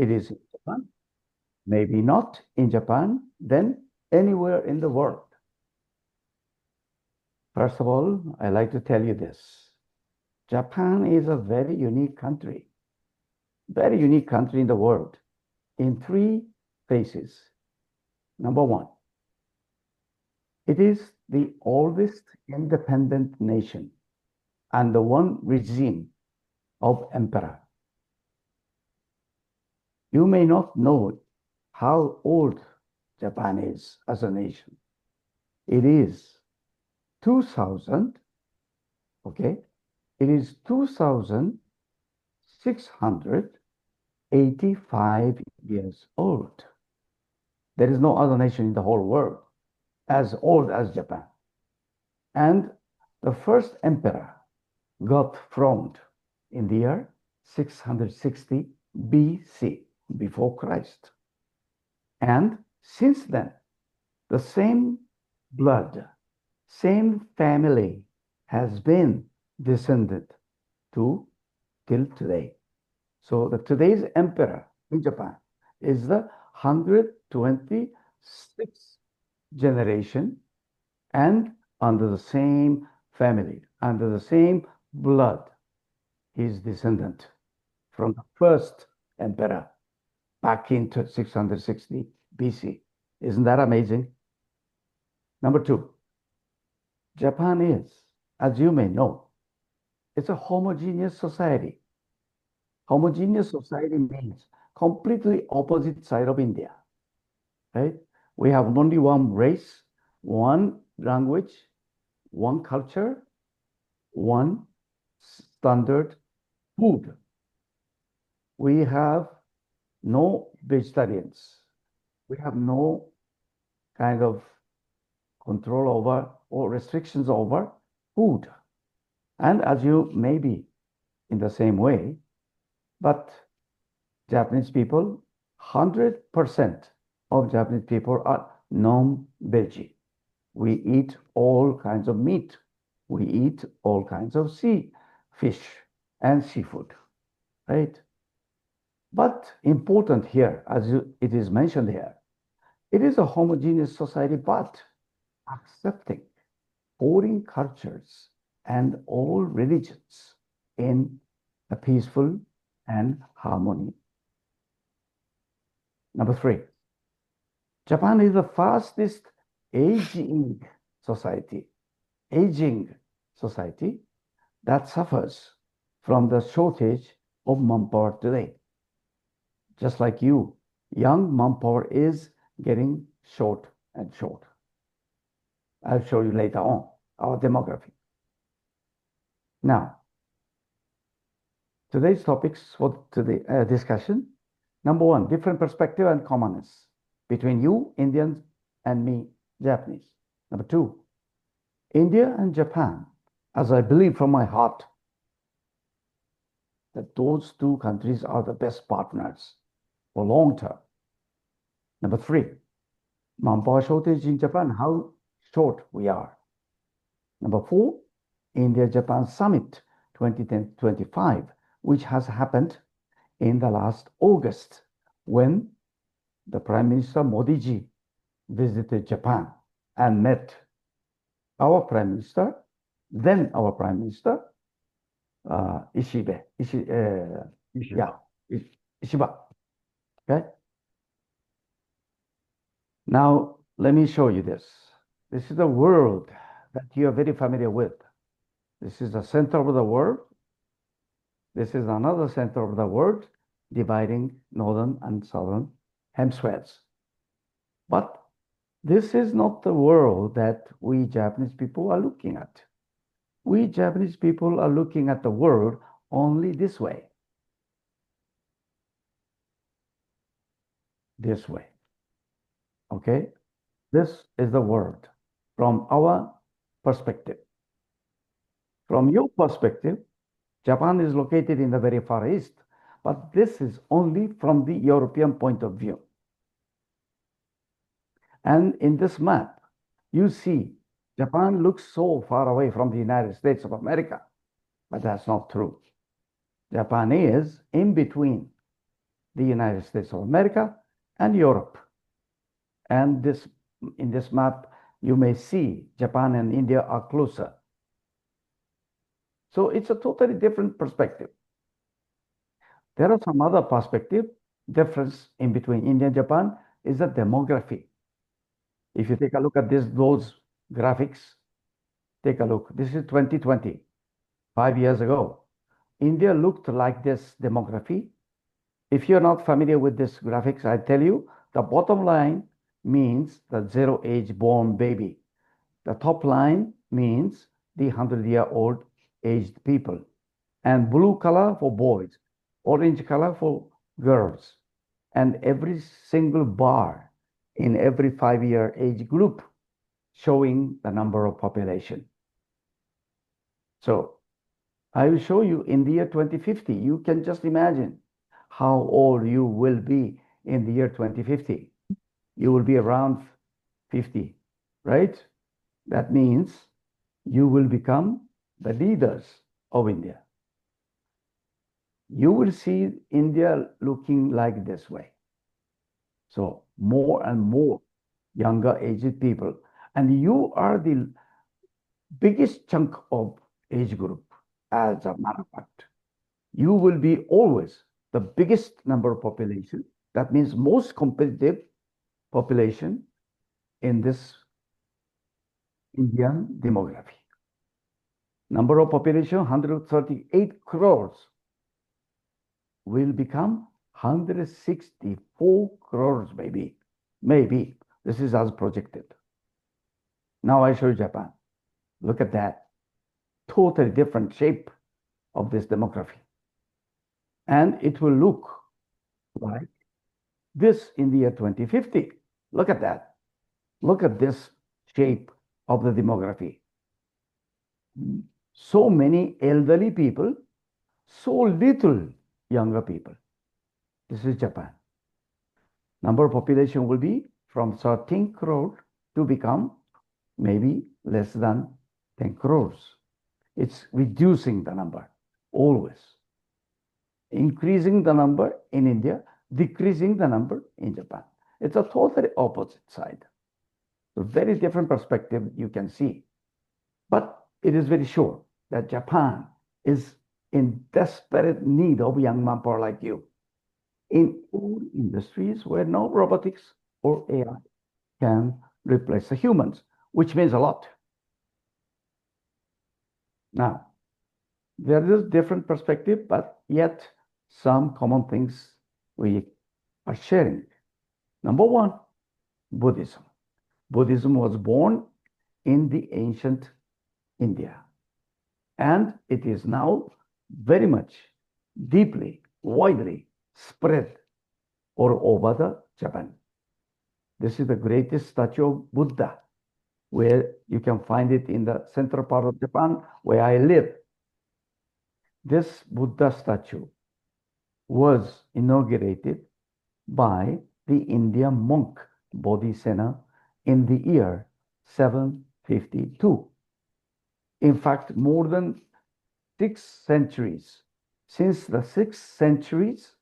It is in Japan. Maybe not in Japan, then anywhere in the world. First of all, I like to tell you this. Japan is a very unique country in the world in three phases. Number one, it is the oldest independent nation and the one regime of emperor. You may not know how old Japan is as a nation. It is 2000, okay? It is 2,685 years old. There is no other nation in the whole world as old as Japan. And the first emperor got throned in the year 660 BC, before Christ. And since then, the same blood, same family has been descended to till today. So today's emperor in Japan is the 126th generation and under the same family, under the same blood, his descendant from the first emperor back into 660 BC. Isn't that amazing? Number two, Japan is, as you may know, it's a homogeneous society. Homogeneous society means completely opposite side of India, right? We have only one race, one language, one culture, one standard food. We have no vegetarians. We have no kind of control over or restrictions over food. And as you may be in the same way, but Japanese people, 100% of Japanese people are non-veg. We eat all kinds of meat. We eat all kinds of fish and seafood, right? But important here, as it is mentioned here, it is a homogeneous society, but accepting foreign cultures and all religions in a peaceful and harmony. Number three, Japan is the fastest aging society that suffers from the shortage of manpower today. Just like you, young manpower is getting short and short. I'll show you later on our demography. Now, today's topics for today discussion. Number one, different perspective and commonness between you, Indians, and me, Japanese. Number two, India and Japan, as I believe from my heart, that those two countries are the best partners for long term. Number three, manpower shortage in Japan, how short we are. Number four, India-Japan Summit 2025, which has happened in the last August when the Prime Minister Modi ji visited Japan and met our Prime Minister, then our Prime Minister, Ishiba. Okay. Now, let me show you this. This is the world that you are very familiar with. This is the center of the world. This is another center of the world, dividing northern and southern hemispheres. But this is not the world that we Japanese people are looking at. We Japanese people are looking at the world only this way. This way. Okay? This is the world from our perspective. From your perspective, Japan is located in the very far east, but this is only from the European point of view. And in this map, you see Japan looks so far away from the United States of America, but that's not true. Japan is in between the United States of America, and Europe. And in this map, you may see Japan and India are closer. So it's a totally different perspective. There are some other perspective difference in between India and Japan is the demography. If you take a look at those graphics, take a look. This is 2020, 5 years ago. India looked like this demography. If you're not familiar with this graphics, I tell you, the bottom line means the zero age born baby. The top line means the 100-year-old aged people. And blue color for boys, orange color for girls. And every single bar in every 5-year age group showing the number of population. So I will show you in the year 2050. You can just imagine how old you will be in the year 2050. You will be around 50, right? That means you will become the leaders of India. You will see India looking like this way. So more and more younger aged people. And you are the biggest chunk of age group. As a matter of fact, you will be always the biggest number of population. That means most competitive population in this Indian demography. Number of population, 138 crores, will become 164 crores, maybe. Maybe. This is as projected. Now I show you Japan. Look at that. Totally different shape of this demography. And it will look like this in the year 2050. Look at that. Look at this shape of the demography. So many elderly people, so little younger people. This is Japan. Number of population will be from 13 crore to become maybe less than 10 crores. It's reducing the number, always. Increasing the number in India, decreasing the number in Japan. It's a totally opposite side. A very different perspective you can see. But it is very sure that Japan is in desperate need of young manpower like you in all industries where no robotics or AI can replace the humans, which means a lot. Now, there is different perspective, but yet some common things we are sharing. Number one, Buddhism. Buddhism was born in the ancient India, and it is now very much deeply, widely spread all over the Japan. This is the greatest statue of Buddha, where you can find it in the central part of Japan, where I live. This Buddha statue was inaugurated by the Indian monk Bodhisena in the year 752. In fact, more than 6 centuries. Since the 6 centuries,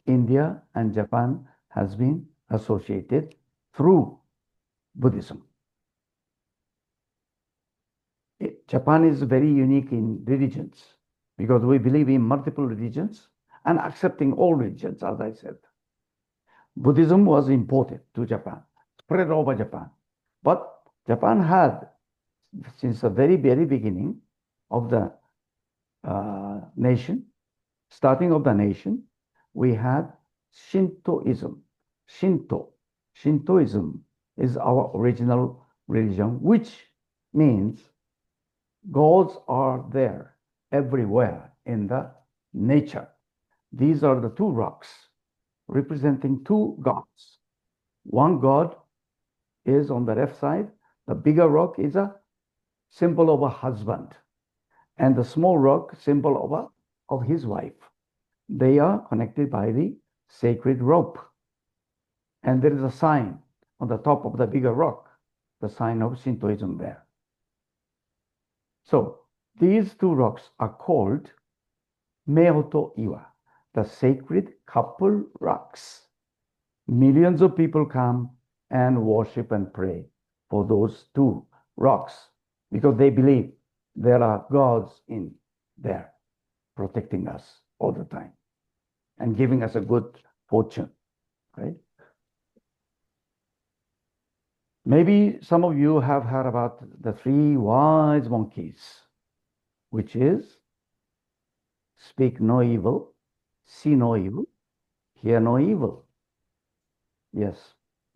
India and Japan has been associated through Buddhism. Japan is very unique in religions because we believe in multiple religions and accepting all religions, as I said. Buddhism was imported to Japan, spread over Japan. But Japan had, since the very, very beginning of the nation, starting of the nation, we had Shintoism. Shintoism is our original religion, which means gods are there everywhere in the nature. These are the 2 rocks representing 2 gods. One god is on the left side. The bigger rock is a symbol of a husband, and the small rock symbol of his wife. They are connected by the sacred rope. And there is a sign on the top of the bigger rock, the sign of Shintoism there. So these 2 rocks are called Meoto Iwa. the sacred couple rocks. Millions of people come and worship and pray for those two rocks because they believe there are gods in there protecting us all the time and giving us a good fortune, right? Maybe some of you have heard about the three wise monkeys, which is speak no evil, see no evil, hear no evil. Yes,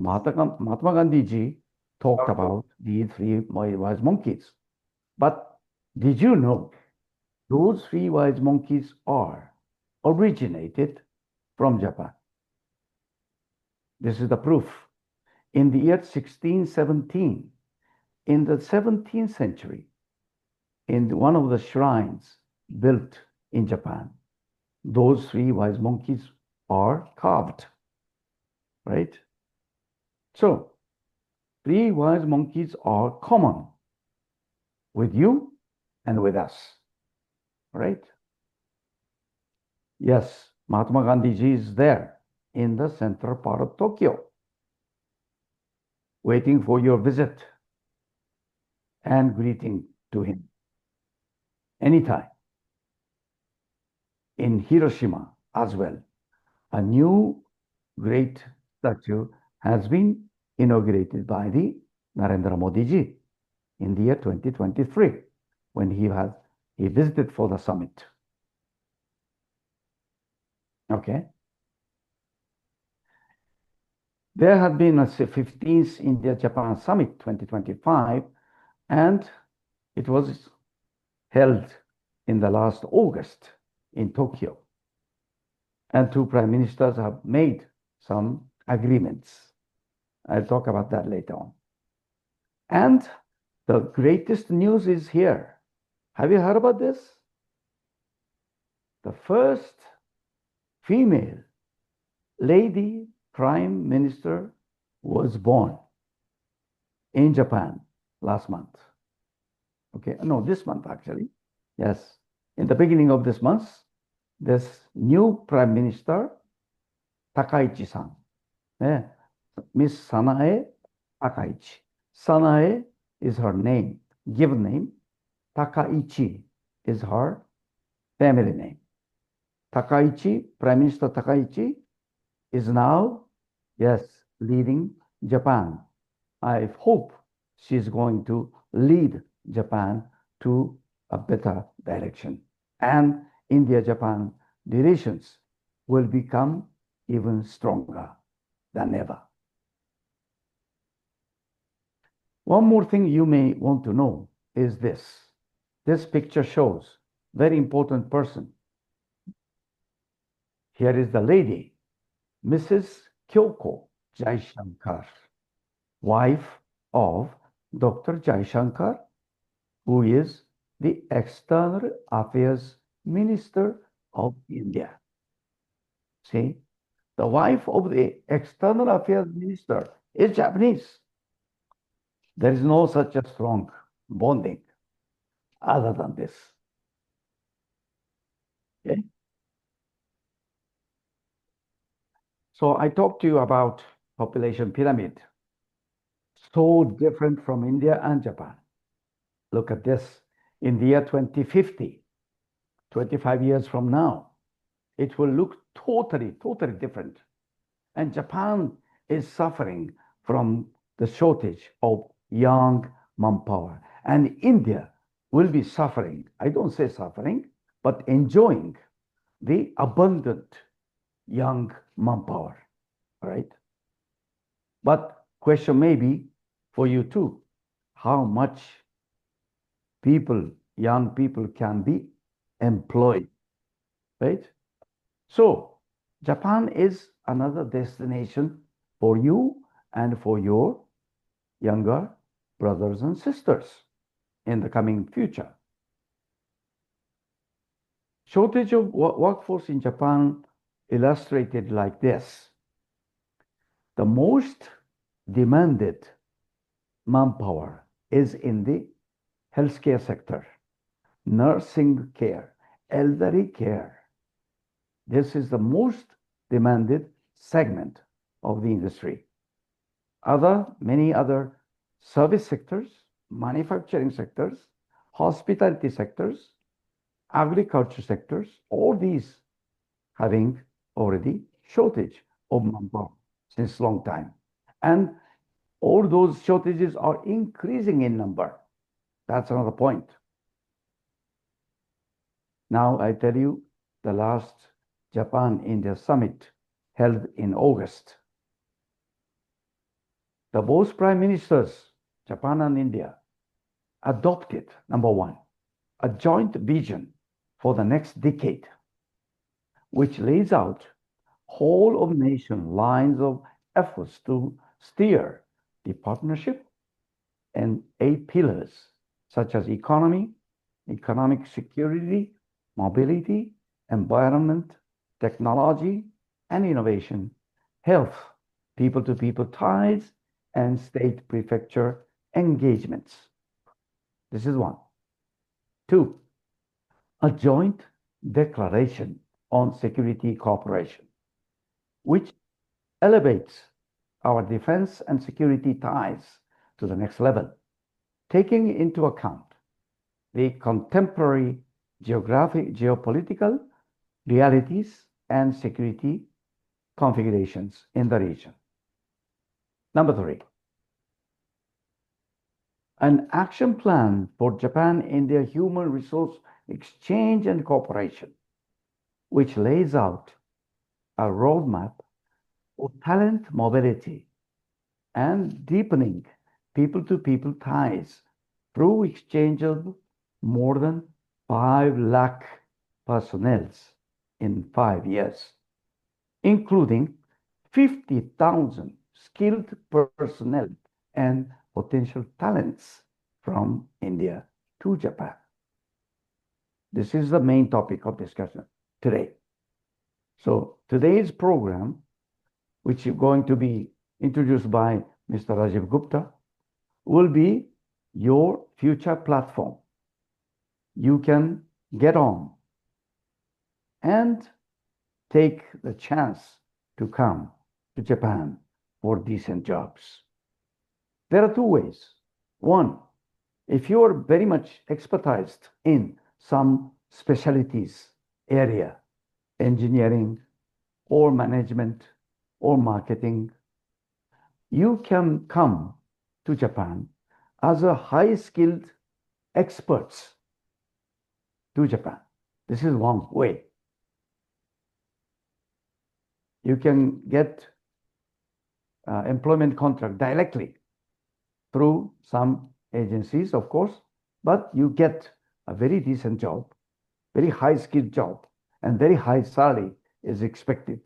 Mahatma Gandhi ji talked about these three wise monkeys. But did you know those three wise monkeys are originated from Japan? This is the proof. In the year 1617, in the 17th century, in one of the shrines built in Japan, those three wise monkeys are carved, right? So, three wise monkeys are common with you and with us, right? Yes, Mahatma Gandhi ji is there in the central part of Tokyo, waiting for your visit and greeting to him anytime. In Hiroshima as well, a new great statue has been inaugurated by the Narendra Modi ji in the year 2023 when he visited for the summit. Okay. There had been a 15th India-Japan Summit 2025, and it was held in the last August in Tokyo. And two prime ministers have made some agreements. I'll talk about that later on. And the greatest news is here. Have you heard about this? The first female lady prime minister was born in Japan last month. Okay, no, this month actually. Yes, in the beginning of this month, this new prime minister, Takaichi-san, Miss Sanae Takaichi. Sanae is her name, given name. Takaichi is her family name. Takaichi, Prime Minister Takaichi, is now, yes, leading Japan. I hope she's going to lead Japan to a better direction. And India-Japan relations will become even stronger than ever. One more thing you may want to know is this. This picture shows very important person. Here is the lady, Mrs. Kyoko Jaishankar, wife of Dr. Jaishankar, who is the External Affairs Minister of India. See, the wife of the External Affairs Minister is Japanese. There is no such a strong bonding other than this. Okay? So I talked to you about population pyramid. So different from India and Japan. Look at this. In the year 2050, 25 years from now, it will look totally different. And Japan is suffering from the shortage of young manpower. And India will be suffering, I don't say suffering, but enjoying the abundant young manpower, right? But question may be for you too, how much people, young people can be employed, right? So Japan is another destination for you and for your younger brothers and sisters in the coming future. Shortage of workforce in Japan illustrated like this. The most demanded manpower is in the healthcare sector, nursing care, elderly care, This is the most demanded segment of the industry. Many other service sectors, manufacturing sectors, hospitality sectors, agriculture sectors, all these having already shortage of manpower since long time. And all those shortages are increasing in number. That's another point. Now I tell you the last Japan-India summit held in August. The both prime ministers, Japan and India, adopted, number one, a joint vision for the next decade, which lays out whole of nation lines of efforts to steer the partnership and 8 pillars such as economy, economic security, mobility, environment, technology, and innovation, health, people-to-people ties, and state prefecture engagements. This is one. 2, a joint declaration on security cooperation, which elevates our defense and security ties to the next level, taking into account the contemporary geopolitical realities and security configurations in the region. Number 3, an action plan for Japan-India human resource exchange and cooperation, which lays out a roadmap of talent mobility and deepening people-to-people ties through exchange of more than 5 lakh personnel in 5 years, including 50,000 skilled personnel and potential talents from India to Japan. This is the main topic of discussion today. So today's program, which is going to be introduced by Mr. Rajeev Gupta, will be your future platform. You can get on and take the chance to come to Japan for decent jobs. There are 2 ways. One, if you are very much expertised in some specialties area, engineering or management or marketing, you can come to Japan as a high-skilled experts to Japan. This is one way. You can get employment contract directly through some agencies, of course, but you get a very decent job, very high-skilled job, and very high salary is expected.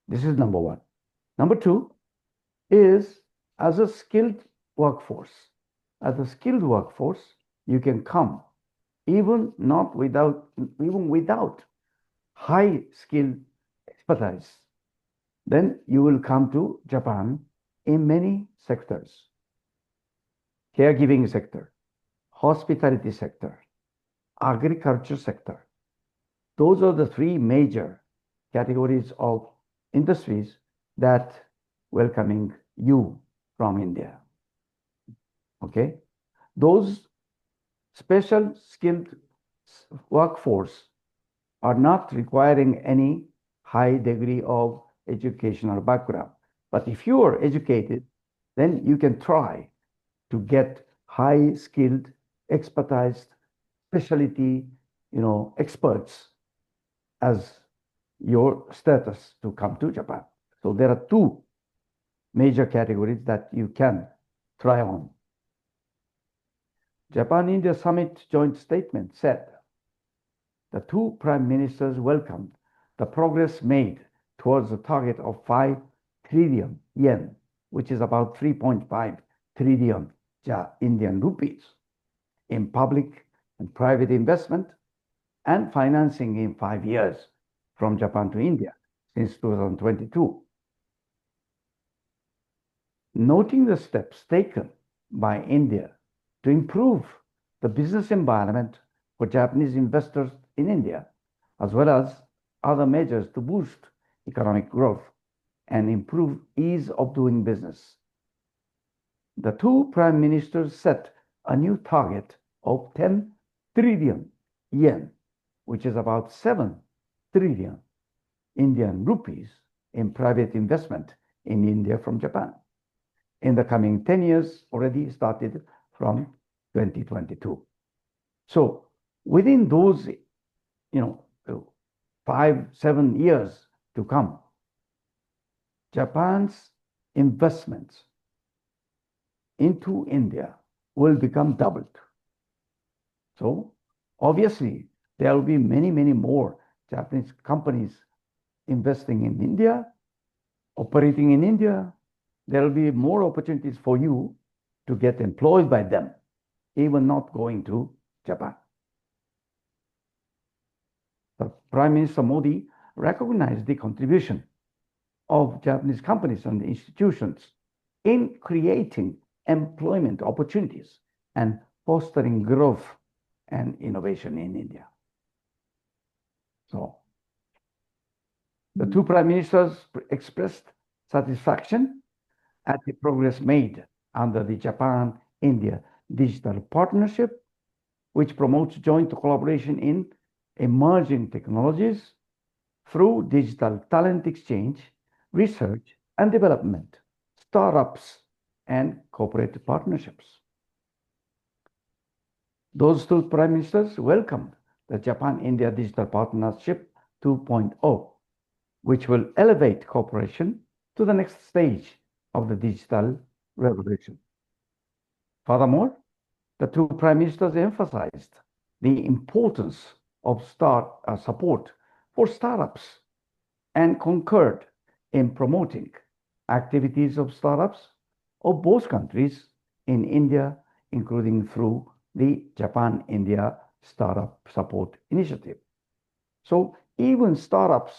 This is number 1. Number 2 is as a skilled workforce. As a skilled workforce, you can come even without high skilled expertise. Then you will come to Japan in many sectors: caregiving sector, hospitality sector, agriculture sector. Those are the 3 major categories of industries that welcoming you from India. Okay? Those special skilled workforce are not requiring any high degree of educational background. But if you are educated, then you can try to get high skilled, expertized, specialty, experts as your status to come to Japan. So there are 2 major categories that you can try on. Japan-India Summit joint statement said the 2 prime ministers welcomed the progress made towards the target of 5 trillion yen, which is about 3.5 trillion Indian rupees, in public and private investment and financing in 5 years from Japan to India since 2022. Noting the steps taken by India to improve the business environment for Japanese investors in India, as well as other measures to boost economic growth and improve ease of doing business. The two prime ministers set a new target of 10 trillion yen, which is about 7 trillion Indian rupees in private investment in India from Japan in the coming 10 years, already started from 2022. So within those, 5-7 years to come, Japan's investments into India will become doubled. So obviously, there will be many, many more Japanese companies investing in India, operating in India. There will be more opportunities for you to get employed by them, even not going to Japan. The Prime Minister Modi recognized the contribution of Japanese companies and institutions in creating employment opportunities and fostering growth and innovation in India. So the two prime ministers expressed satisfaction at the progress made under the Japan-India Digital Partnership, which promotes joint collaboration in emerging technologies through digital talent exchange, research and development, startups, and corporate partnerships. Those two prime ministers welcomed the Japan-India Digital Partnership 2.0, which will elevate cooperation to the next stage of the digital revolution. Furthermore, the two prime ministers emphasized the importance of support for startups and concurred in promoting activities of startups of both countries in India, including through the Japan-India Startup Support Initiative. So even startups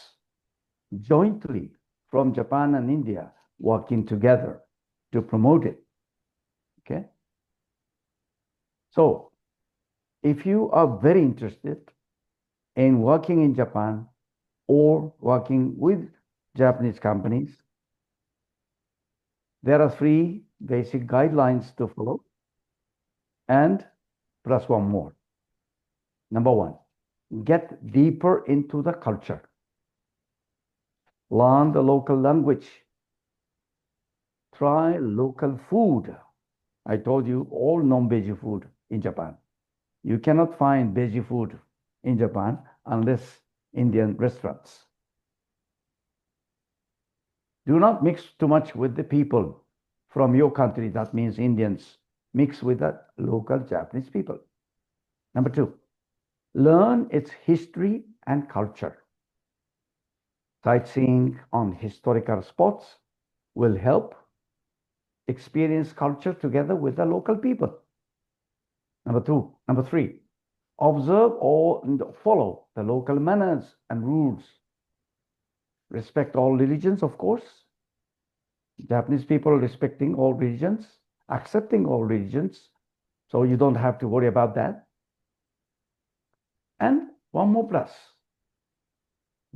jointly from Japan and India working together to promote it. Okay. So if you are very interested in working in Japan or working with Japanese companies, there are 3 basic guidelines to follow and plus one more. Number 1, get deeper into the culture. Learn the local language. Try local food. I told you all non-veggie food in Japan. You cannot find veggie food in Japan unless Indian restaurants. Do not mix too much with the people from your country, that means Indians. Mix with the local Japanese people. Number 2, learn its history and culture. Sightseeing on historical spots will help experience culture together with the local people. Number 3, observe and follow the local manners and rules. Respect all religions, of course. Japanese people respecting all religions, accepting all religions, so you don't have to worry about that. And one more plus.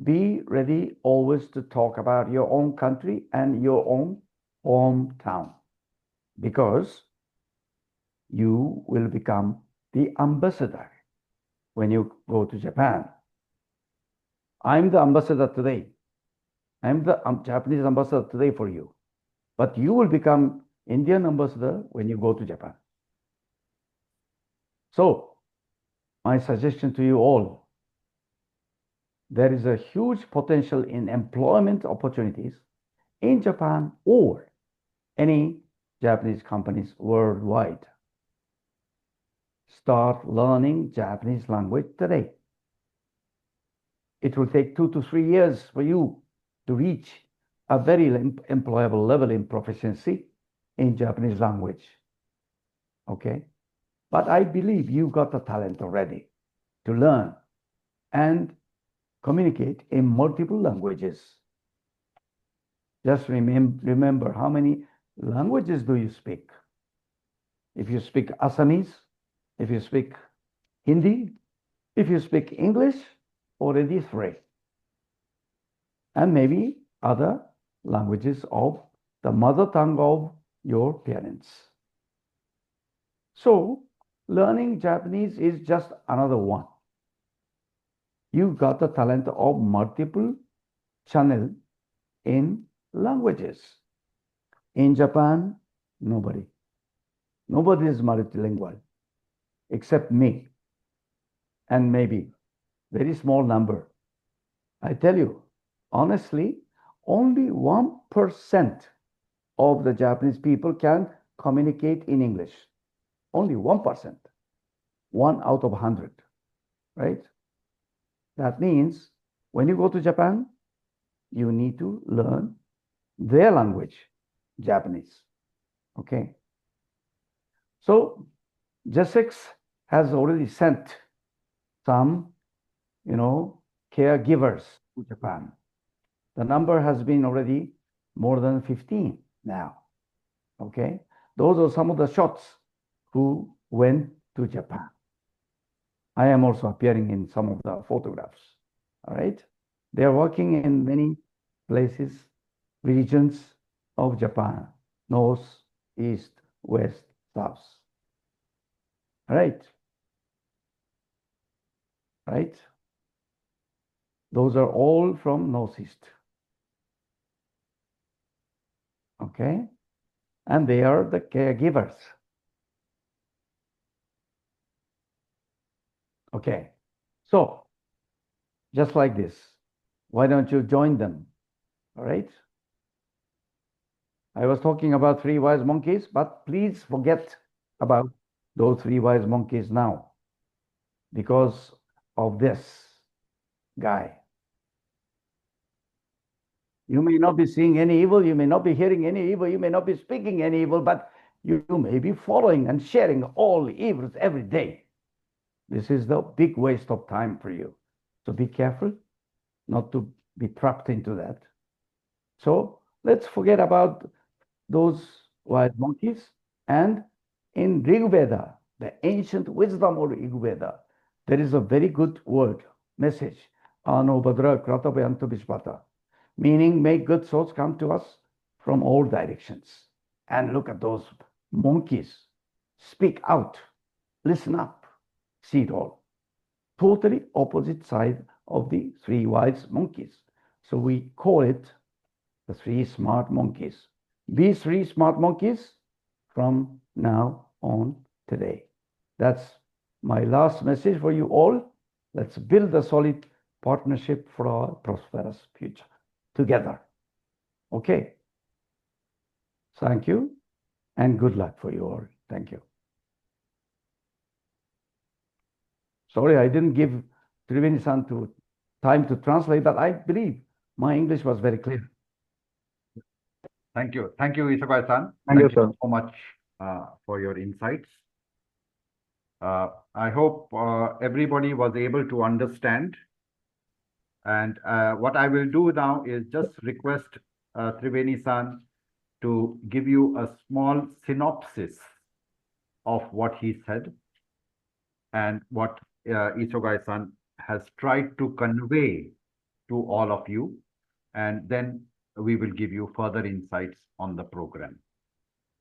Be ready always to talk about your own country and your own hometown, because you will become the ambassador when you go to Japan. I'm the ambassador today. I'm the Japanese ambassador today for you. But you will become Indian ambassador when you go to Japan. So, my suggestion to you all, there is a huge potential in employment opportunities in Japan or any Japanese companies worldwide. Start learning Japanese language today. It will take 2 to 3 years for you to reach a very employable level in proficiency in Japanese language. Okay? But I believe you got the talent already to learn and communicate in multiple languages. Just remember how many languages do you speak? If you speak Assamese, if you speak Hindi, if you speak English, already 3. and maybe other languages of the mother tongue of your parents. So, learning Japanese is just another one. You got the talent of multiple channel in languages. In Japan, nobody is multilingual except me and maybe very small number. I tell you, honestly, only 1% of the Japanese people can communicate in English. Only 1%. 1 out of 100, right? That means when you go to Japan, you need to learn their language, Japanese. Okay. So Jaceex has already sent some, caregivers to Japan. The number has been already more than 15 now. Okay. Those are some of the shots who went to Japan. I am also appearing in some of the photographs. All right. They are working in many places, regions of Japan, north, east, west, south. All right. Right. Those are all from northeast. Okay. And they are the caregivers. Okay. So, just like this, why don't you join them? All right. I was talking about 3 wise monkeys, but please forget about those 3 wise monkeys now because of this guy. You may not be seeing any evil, you may not be hearing any evil, you may not be speaking any evil, but you may be following and sharing all evils every day. This is the big waste of time for you. So be careful not to be trapped into that. So let's forget about those wise monkeys. And in Rig Veda, the ancient wisdom of Rig Veda, there is a very good word, message, Ano Badra Kratabayantu Vishpata, meaning make good souls come to us from all directions. And look at those monkeys. Speak out, listen up, see it all. Totally opposite side of the 3 wise monkeys. So we call it the 3 smart monkeys. Be 3 smart monkeys from now on today. That's my last message for you all. Let's build a solid partnership for our prosperous future together. Okay. Thank you and good luck for you all. Thank you. Sorry, I didn't give Triveni-san time to translate, but I believe my English was very clear. Thank you. Thank you, Isogai-san. Thank you, Thank sir. you so much for your insights. I hope everybody was able to understand. And what I will do now is just request Triveni-san to give you a small synopsis of what he said and what Isogai-san has tried to convey to all of you. And then we will give you further insights on the program.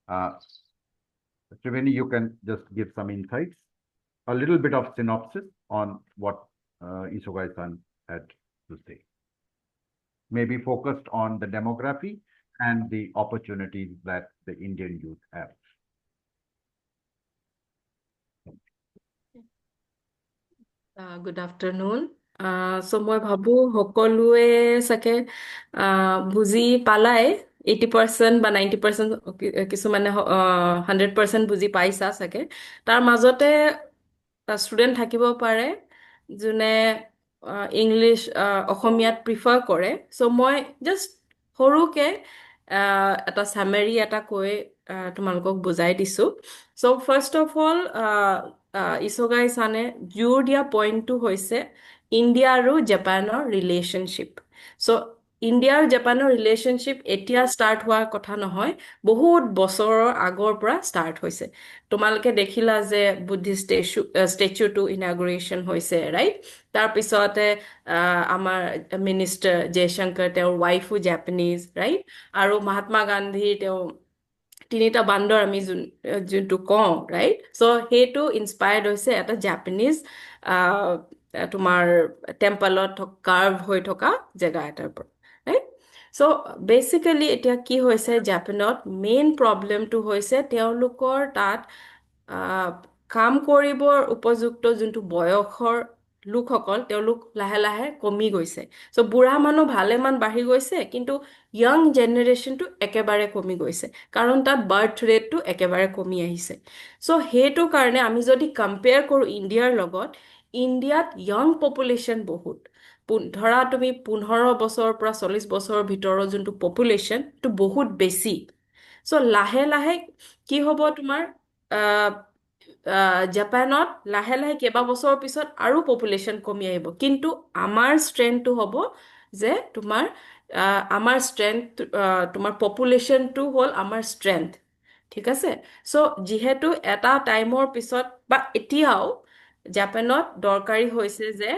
Triveni, you can just give some insights, a little bit of synopsis on what Isogai-san had to say. Maybe focused on the demography and the opportunities that the Indian youth have. Good afternoon. So মই ভাবো সকলোৱে চাগে বুজি পালাই 80% বা 90% কিছুমানে 100% বুজি পাইছা চাগে তাৰ মাজতে ষ্টুডেন্ট থাকিব পাৰে যোনে ইংলিছ অসমীয়াত প্ৰিফাৰ কৰে সো মই জাস্ট সৰুকে এটা সামাৰী এটা কৈ তোমালোকক বুজাই দিছো so first of all Isogai-sane জোৰ দিয়া পইণ্টটো হৈছে ইণ্ডিয়া আৰু জাপানৰ ৰিলেশ্যনশ্বিপ সো ইণ্ডিয়া আৰু জাপানৰ ৰিলেশ্যনশ্বিপ এতিয়া ষ্টাৰ্ট হোৱাৰ কথা নহয়, বহুত বছৰৰ আগৰ পৰা ষ্টাৰ্ট হৈছে। তোমালোকে দেখিলা যে বুদ্ধিষ্ট ষ্টেচুটো ইনাগুৰেশ্যন হৈছে, ৰাইট? তাৰপিছতে আমাৰ মিনিষ্টাৰ জয়শংকৰ, তেওঁৰ ৱাইফো জাপানীজ, ৰাইট? আৰু মহাত্মা গান্ধীৰ তেওঁ তিনিটা বান্দৰ আমি যোনটো কওঁ, ৰাইট? চ' সেইটো ইনস্পায়াৰ্ড হৈছে এটা জাপানীজ তোমাৰ টেম্পলত কাৰ্ভ হৈ থকা জেগা এটাৰ পৰা, ৰাইট? চ' বেচিকেলি এতিয়া কি হৈছে জাপানত, মেইন প্ৰব্লেমটো হৈছে তেওঁলোকৰ তাত কাম কৰিবৰ উপযুক্ত যোনটো বয়সৰ লোকসকল, তেওঁলোক লাহে লাহে কমি গৈছে। চ' বুঢ়া মানুহ ভালেমান বাঢ়ি গৈছে, কিন্তু য়ং জেনেৰেশ্যনটো একেবাৰে কমি গৈছে, কাৰণ তাত বাৰ্থ ৰেটটো একেবাৰে কমি আহিছে। চ' সেইটো কাৰণে আমি যদি কম্পেয়াৰ কৰোঁ ইণ্ডিয়াৰ লগত, ইণ্ডিয়াত য়ং পপুলেশ্যন বহুত। ধৰা তুমি 15 বছৰৰ পৰা 40 বছৰৰ ভিতৰৰ যোনটো পপুলেশ্যন, সেইটো বহুত বেছি। চ' লাহে লাহে কি হ'ব তোমাৰ জাপানত লাহে লাহে কেইবা বছৰৰ পিছত আৰু পপুলেশ্যন কমি আহিব, কিন্তু আমাৰ ষ্ট্ৰেংথটো হ'ব যে তোমাৰ আমাৰ ষ্ট্ৰেংথ, তোমাৰ পপুলেশ্যনটো হ'ল আমাৰ ষ্ট্ৰেংথ, ঠিক আছে? চ' যিহেতু এটা টাইমৰ পিছত বা এতিয়াও জাপানত দৰকাৰী হৈছে যে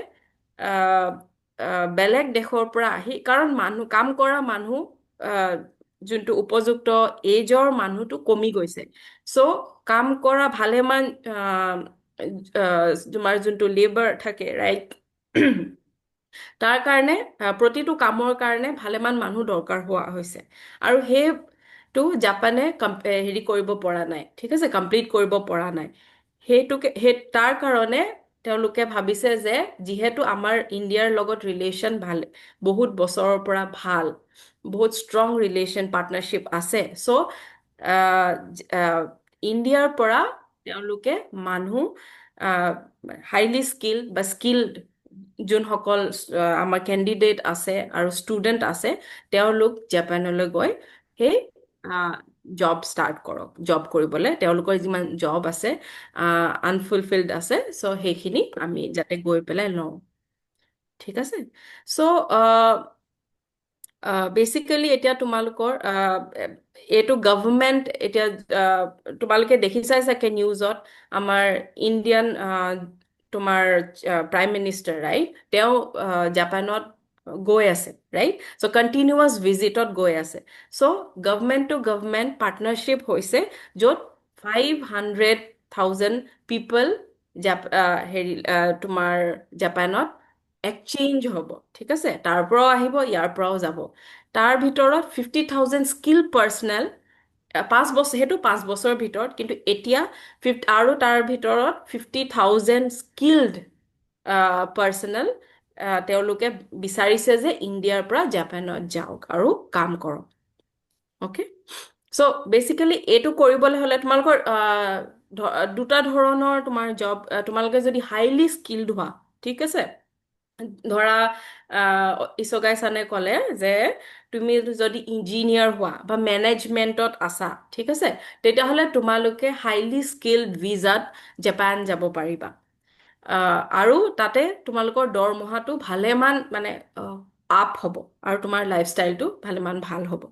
বেলেগ দেশৰ পৰা আহি, কাৰণ মানুহ কাম কৰা মানুহ যোনটো উপযুক্ত এজৰ মানুহটো কমি গৈছে। চ' কাম কৰা ভালেমান তোমাৰ যোনটো লেবাৰ থাকে, ৰাইট? তাৰ কাৰণে প্ৰতিটো কামৰ কাৰণে ভালেমান মানুহ দৰকাৰ হোৱা হৈছে, আৰু সেইটো জাপানে হেৰি কৰিব পৰা নাই, ঠিক আছে, কমপ্লিট কৰিব পৰা নাই। তাৰ কাৰণে তেওঁলোকে ভাবিছে যে যিহেতু আমাৰ ইণ্ডিয়াৰ লগত ৰিলেশ্যন ভাল, বহুত বছৰৰ পৰা ভাল, বহুত ষ্ট্ৰং ৰিলেশ্যন পাৰ্টনাৰশ্বিপ আছে, চ' ইণ্ডিয়াৰ পৰা তেওঁলোকে মানুহ হাইলি স্কিল্ড বা স্কিল্ড যোনসকল আমাৰ কেণ্ডিডেট আছে আৰু ষ্টুডেণ্ট আছে, তেওঁলোক জাপানলৈ গৈ সেই জব ষ্টাৰ্ট কৰক, জব কৰিবলৈ তেওঁলোকৰ যিমান জব আছে আনফুলফিল্ড আছে, চ' সেইখিনি আমি যাতে গৈ পেলাই লওঁ, ঠিক আছে? চ' বেচিকেলি এতিয়া তোমালোকৰ এইটো গভৰ্ণমেণ্ট, এতিয়া তোমালোকে দেখিছাই চাগে নিউজত, আমাৰ ইণ্ডিয়ান তোমাৰ প্ৰাইম মিনিষ্টাৰ, ৰাইট? তেওঁ জাপানত গৈ আছে, ৰাইট? চ' কণ্টিনিউৱাছ ভিজিটত গৈ আছে। চ' গভৰ্ণমেণ্ট টু গভৰ্ণমেণ্ট পাৰ্টনাৰশ্বিপ হৈছে, য'ত 500,000 পিপল হেৰি তোমাৰ জাপানত এক্সচেঞ্জ হ'ব, ঠিক আছে? তাৰ পৰাও আহিব, ইয়াৰ পৰাও যাব। তাৰ ভিতৰত 50,000 স্কিল পাৰ্চনেল, 5 বছৰ, সেইটো 5 বছৰৰ ভিতৰত, কিন্তু এতিয়া আৰু তাৰ ভিতৰত 50,000 স্কিল্ড পাৰ্চনেল তেওঁলোকে বিচাৰিছে যে ইণ্ডিয়াৰ পৰা জাপানত যাওক আৰু কাম কৰক, অ'কে? চ' বেচিকেলি এইটো কৰিবলৈ হ'লে তোমালোকৰ দুটা ধৰণৰ তোমাৰ জব, তোমালোকে যদি হাইলি স্কিল্ড হোৱা, ঠিক আছে? ধৰা ইছগাই চানে ক'লে যে তুমি যদি ইঞ্জিনিয়াৰ হোৱা বা মেনেজমেণ্টত আছা, ঠিক আছে, তেতিয়াহ'লে তোমালোকে হাইলি স্কিল্ড ভিজাত জাপান যাব পাৰিবা, আৰু তাতে তোমালোকৰ দৰমহাটো ভালেমান মানে আপ হ'ব, আৰু তোমাৰ লাইফষ্টাইলটো ভালেমান ভাল হ'ব।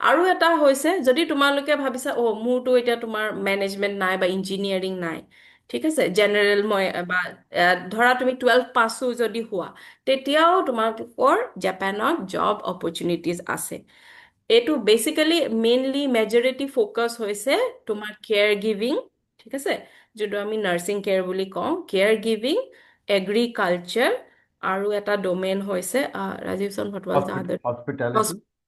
আৰু এটা হৈছে, যদি তোমালোকে ভাবিছা মোৰতো এতিয়া তোমাৰ মেনেজমেণ্ট নাই বা ইঞ্জিনিয়াৰিং নাই, ঠিক আছে, জেনেৰেল মই বা ধৰা তুমি 12 পাছো যদি হোৱা, তেতিয়াও তোমালোকৰ জাপানত জব অপৰচুনিটিজ আছে। এইটো বেচিকেলি মেইনলি মেজৰিটি ফ'কাছ হৈছে তোমাৰ কেয়াৰ গিভিং, ঠিক আছে, যোনটো আমি নাৰ্ছিং কেয়াৰ বুলি কওঁ, কেয়াৰ গিভিং, এগ্ৰিকালচাৰ, আৰু এটা ডমেইন হৈছে ৰাজীৱ চন হোৱাট ৱাজ দ্য আদাৰ,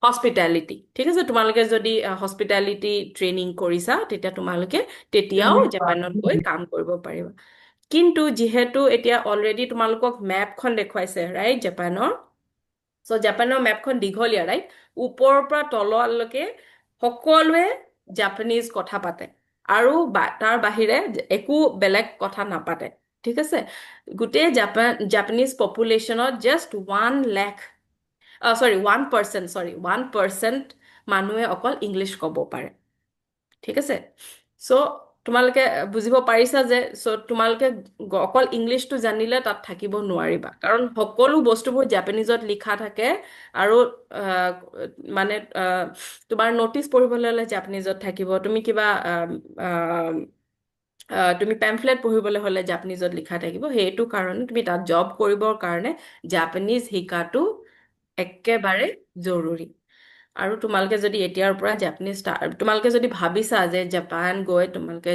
হস্পিটেলিটি, ঠিক আছে? তোমালোকে যদি হস্পিটেলিটি ট্ৰেইনিং কৰিছা, তেতিয়া তোমালোকে তেতিয়াও জাপানত গৈ কাম কৰিব পাৰিবা। কিন্তু যিহেতু এতিয়া অলৰেডি তোমালোকক মেপখন দেখুৱাইছে, ৰাইট, জাপানৰ? চ' জাপানৰ মেপখন দীঘলীয়া, ৰাইট? ওপৰৰ পৰা তললৈকে সকলোৱে জাপানীজ কথা পাতে, আৰু তাৰ বাহিৰে একো বেলেগ কথা নাপাতে, ঠিক আছে? গোটেই জাপানীজ পপুলেশ্যনত জাষ্ট 1% মানুহে অকল ইংলিছ ক'ব পাৰে, ঠিক আছে? চ' তোমালোকে বুজিব পাৰিছা যে তোমালোকে অকল ইংলিছটো জানিলে তাত থাকিব নোৱাৰিবা কাৰণ সকলো বস্তুবোৰ জাপানীজত লিখা থাকে আৰু আহ, মানে তোমাৰ নটিচ পঢ়িবলৈ হ'লে জাপানীজত থাকিব তুমি কিবা তুমি পেম্ফলেট পঢ়িবলৈ হ'লে জাপানীজত লিখা থাকিব সেইটো কাৰণে তুমি তাত জব কৰিবৰ কাৰণে জাপানীজ শিকাটো একেবাৰে জৰুৰী আৰু তোমালোকে যদি এতিয়াৰ পৰা জাপানীজ তোমালোকে যদি ভাবিছা যে জাপান গৈ তোমালোকে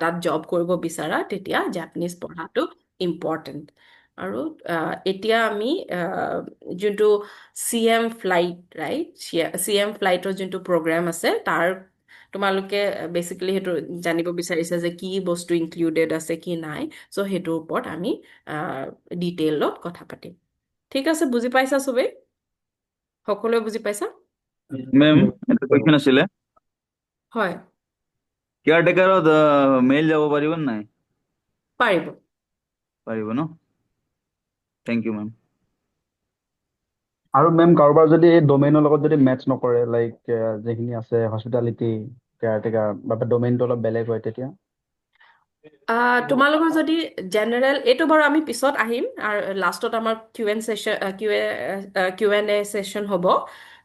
তাত জব কৰিব বিচাৰা তেতিয়া জাপানীজ পঢ়াটো ইম্পৰ্টেণ্ট আৰু এতিয়া আমি যোনটো CM ফ্লাইট ৰাইট CM ফ্লাইটৰ যোনটো প্ৰগ্ৰেম আছে তাৰ তোমালোকে বেচিকেলি সেইটো জানিব বিচাৰিছা যে কি বস্তু ইনক্লুডেড আছে কি নাই চ' সেইটোৰ ওপৰত আমি ডিটেইলত কথা পাতিম ঠিক আছে বুজি পাইছা চবেই সকলোৱে বুজি পাইছা মেম এটা কোৱেশ্চন আছিলে হয় কেয়াৰটেকাৰত মেইল যাব পাৰিব নে নাই পাৰিব পাৰিব ন থেংক ইউ মেম আৰু মেম কাৰোবাৰ যদি এই ডোমেইনৰ লগত যদি মেটচ নকৰে লাইক যিখিনি আছে হস্পিটালিটি কেয়াৰটেকাৰ বা ডোমেইনটো অলপ বেলেগ হয় তেতিয়া তোমালোকৰ যদি জেনেৰেল এইটো বাৰু আমি পিছত আহিম আৰু লাষ্টত আমাৰ Q&A ছেশ্যন হ'ব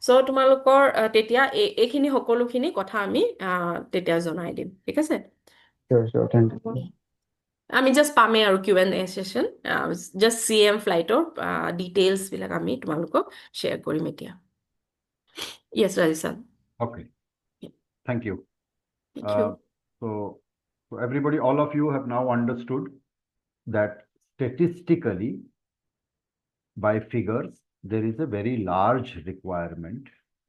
চ' তোমালোকৰ তেতিয়া এইখিনি সকলোখিনি কথা আমি তেতিয়া জনাই দিম ঠিক আছে চিয়'ৰ চিয়'ৰ থেংক ইউ আমি জাষ্ট পামেই আৰু Q&A ছেশ্যন জাষ্ট CM ফ্লাইটৰ ডিটেইলছবিলাক আমি তোমালোকক শ্বেয়াৰ কৰিম এতিয়া yes Rajesh Okay, thank you. Thank you. So everybody, all of you have now understood that statistically, by figures, there is a very large requirement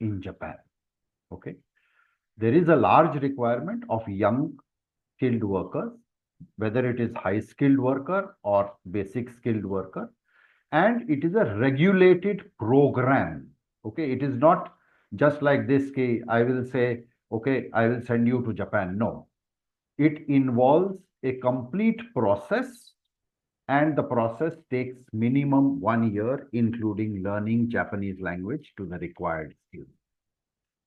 in Japan. Okay, there is a large requirement of young skilled workers, whether it is high skilled worker or basic skilled worker, and it is a regulated program. Okay, it is not just like this case. I will say, okay, I will send you to Japan. No, it involves a complete process, and the process takes minimum 1 year, including learning Japanese language to the required skills.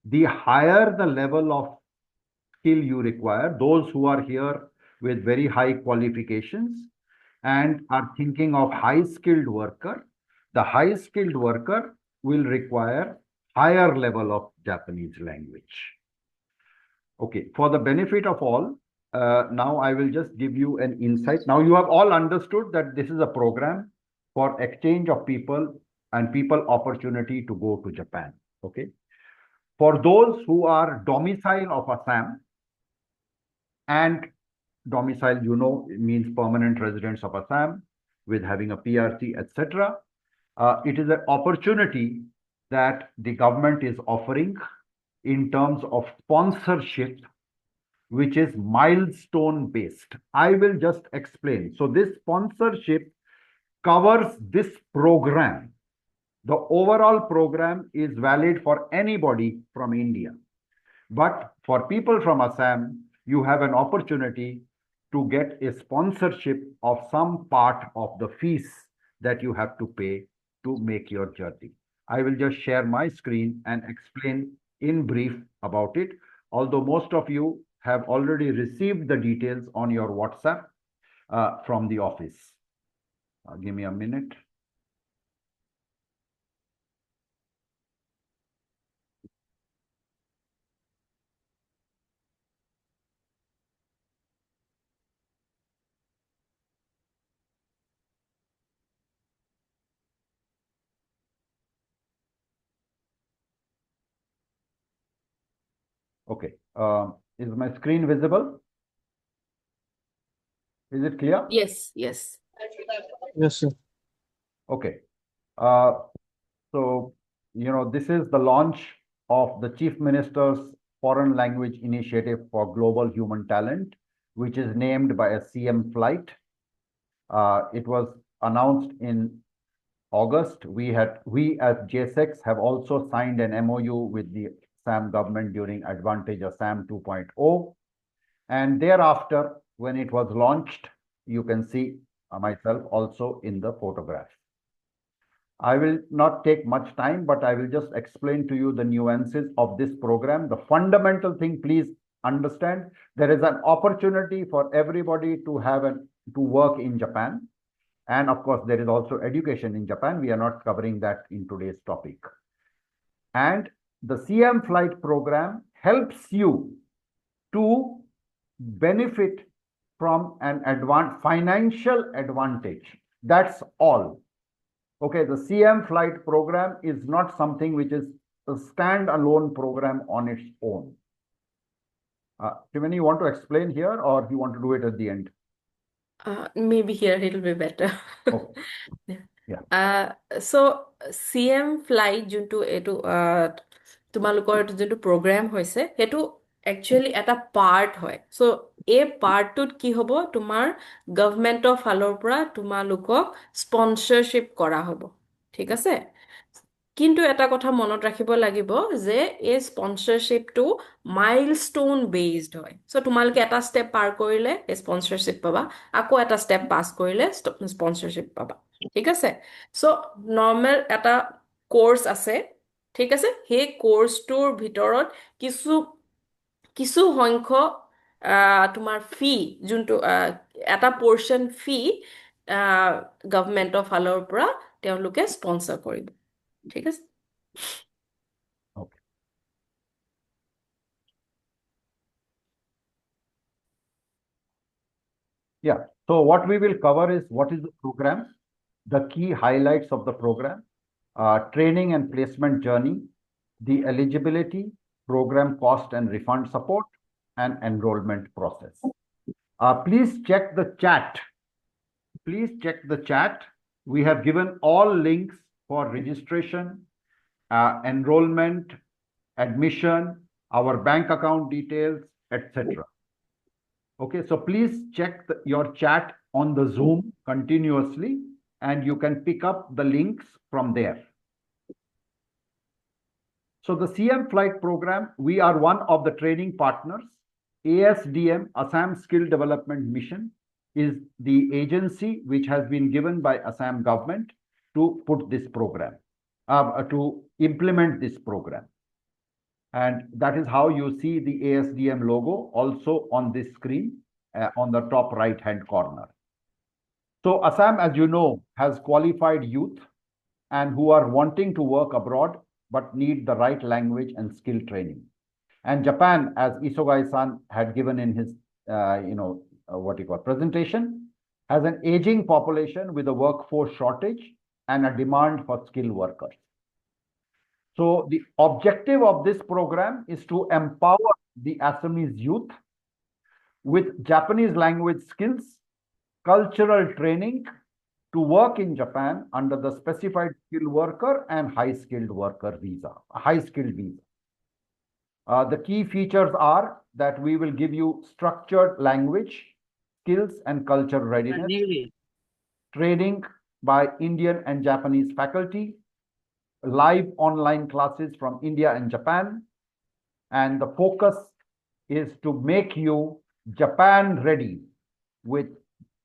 The higher the level of skill you require, those who are here with very high qualifications and are thinking of high skilled worker, the high skilled worker will require higher level of Japanese language. Okay, for the benefit of all, now I will just give you an insight. Now you have all understood that this is a program for exchange of people and people opportunity to go to Japan. Okay. For those who are domicile of Assam, and domicile, you know, means permanent residents of Assam with having a PRC, etc. It is an opportunity that the government is offering in terms of sponsorship, which is milestone based. I will just explain. So this sponsorship covers this program. The overall program is valid for anybody from India. But for people from Assam, you have an opportunity to get a sponsorship of some part of the fees that you have to pay to make your journey. I will just share my screen and explain in brief about it. Although most of you have already received the details on your WhatsApp from the office. Give me a minute. Okay. Is my screen visible? Is it clear? Yes, yes. Yes, sir. Okay. So, you know, this is the launch of the Chief Minister's Foreign Language Initiative for Global Human Talent, which is named by a CM flight. It was announced in August. We as Jaceex have also signed an MOU with the Assam government during Advantage Assam 2.0. And thereafter, when it was launched, you can see myself also in the photograph. I will not take much time, but I will just explain to you the nuances of this program. The fundamental thing, please understand there is an opportunity for everybody to work in Japan. And of course, there is also education in Japan. We are not covering that in today's topic. And the CM flight program helps you to benefit from an financial advantage. That's all. Okay, the CM flight program is not something which is a standalone program on its own. Triveni, you want to explain here, or you want to do it at the end? Maybe here it'll be better. Okay. Yeah. So CM flight যোনটো এইটো তোমালোকৰ এইটো যোনটো programme হৈছে সেইটো actually এটা part হয় চ' এই পাৰ্টটোত কি হ'ব তোমাৰ গভৰ্ণমেণ্টৰ ফালৰ পৰা তোমালোকক স্পন্সৰশ্বিপ কৰা হ'ব ঠিক আছে কিন্তু এটা কথা মনত ৰাখিব লাগিব যে এই স্পন্সৰশ্বিপটো মাইলষ্টোন বেছড হয় চ' তোমালোকে এটা ষ্টেপ পাৰ কৰিলে এই স্পন্সৰশ্বিপ পাবা আকৌ এটা ষ্টেপ পাছ কৰিলে স্পন্সৰশ্বিপ পাবা ঠিক আছে চ' নৰ্মেল এটা কোৰ্চ আছে ঠিক আছে সেই কোৰ্চটোৰ ভিতৰত কিছু সংখ্যক তোমাৰ ফি যোনটো এটা পৰ্চন ফি গভৰ্ণমেণ্টৰ ফালৰ পৰা তেওঁলোকে স্পন্সৰ কৰিব ঠিক আছে Okay. Yeah. So what we will cover is what is the program, the key highlights of the program, training and placement journey, the eligibility, program cost and refund support, and enrollment process. Please check the chat. Please check the chat. We have given all links for registration, enrollment, admission, our bank account details, etc. Okay, so please check your chat on the Zoom continuously, and you can pick up the links from there. So the CM flight program, we are one of the training partners. ASDM, Assam Skill Development Mission, is the agency which has been given by Assam government to put this program, to implement this program. And that is how you see the ASDM logo also on this screen on the top right-hand corner. So Assam, as you know, has qualified youth and who are wanting to work abroad but need the right language and skill training. And Japan, as Isogai-san had given in his, presentation, has an aging population with a workforce shortage and a demand for skilled workers. So the objective of this program is to empower the Assamese youth with Japanese language skills, cultural training to work in Japan under the specified skilled worker and high-skilled worker visa, high-skilled visa. The key features are that we will give you structured language, skills and culture readiness, training by Indian and Japanese faculty, live online classes from India and Japan, and the focus is to make you Japan ready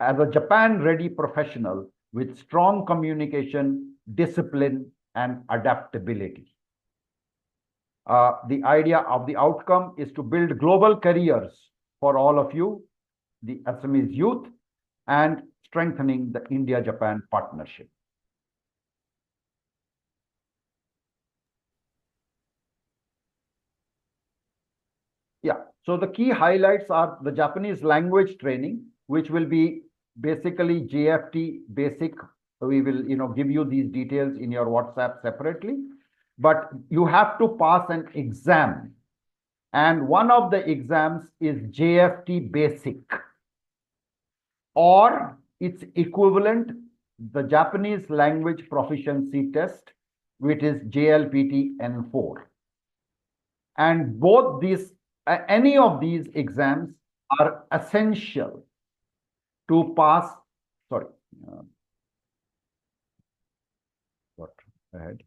as a Japan ready professional with strong communication, discipline, and adaptability. The idea of the outcome is to build global careers for all of you, the Assamese youth, and strengthening the India-Japan partnership. Yeah, so the key highlights are the Japanese language training, which will be basically JFT basic. We will, give you these details in your WhatsApp separately, but you have to pass an exam. And one of the exams is JFT basic, or its equivalent, the Japanese language proficiency test, which is JLPT N4. And both these, any of these exams are essential to pass, ahead.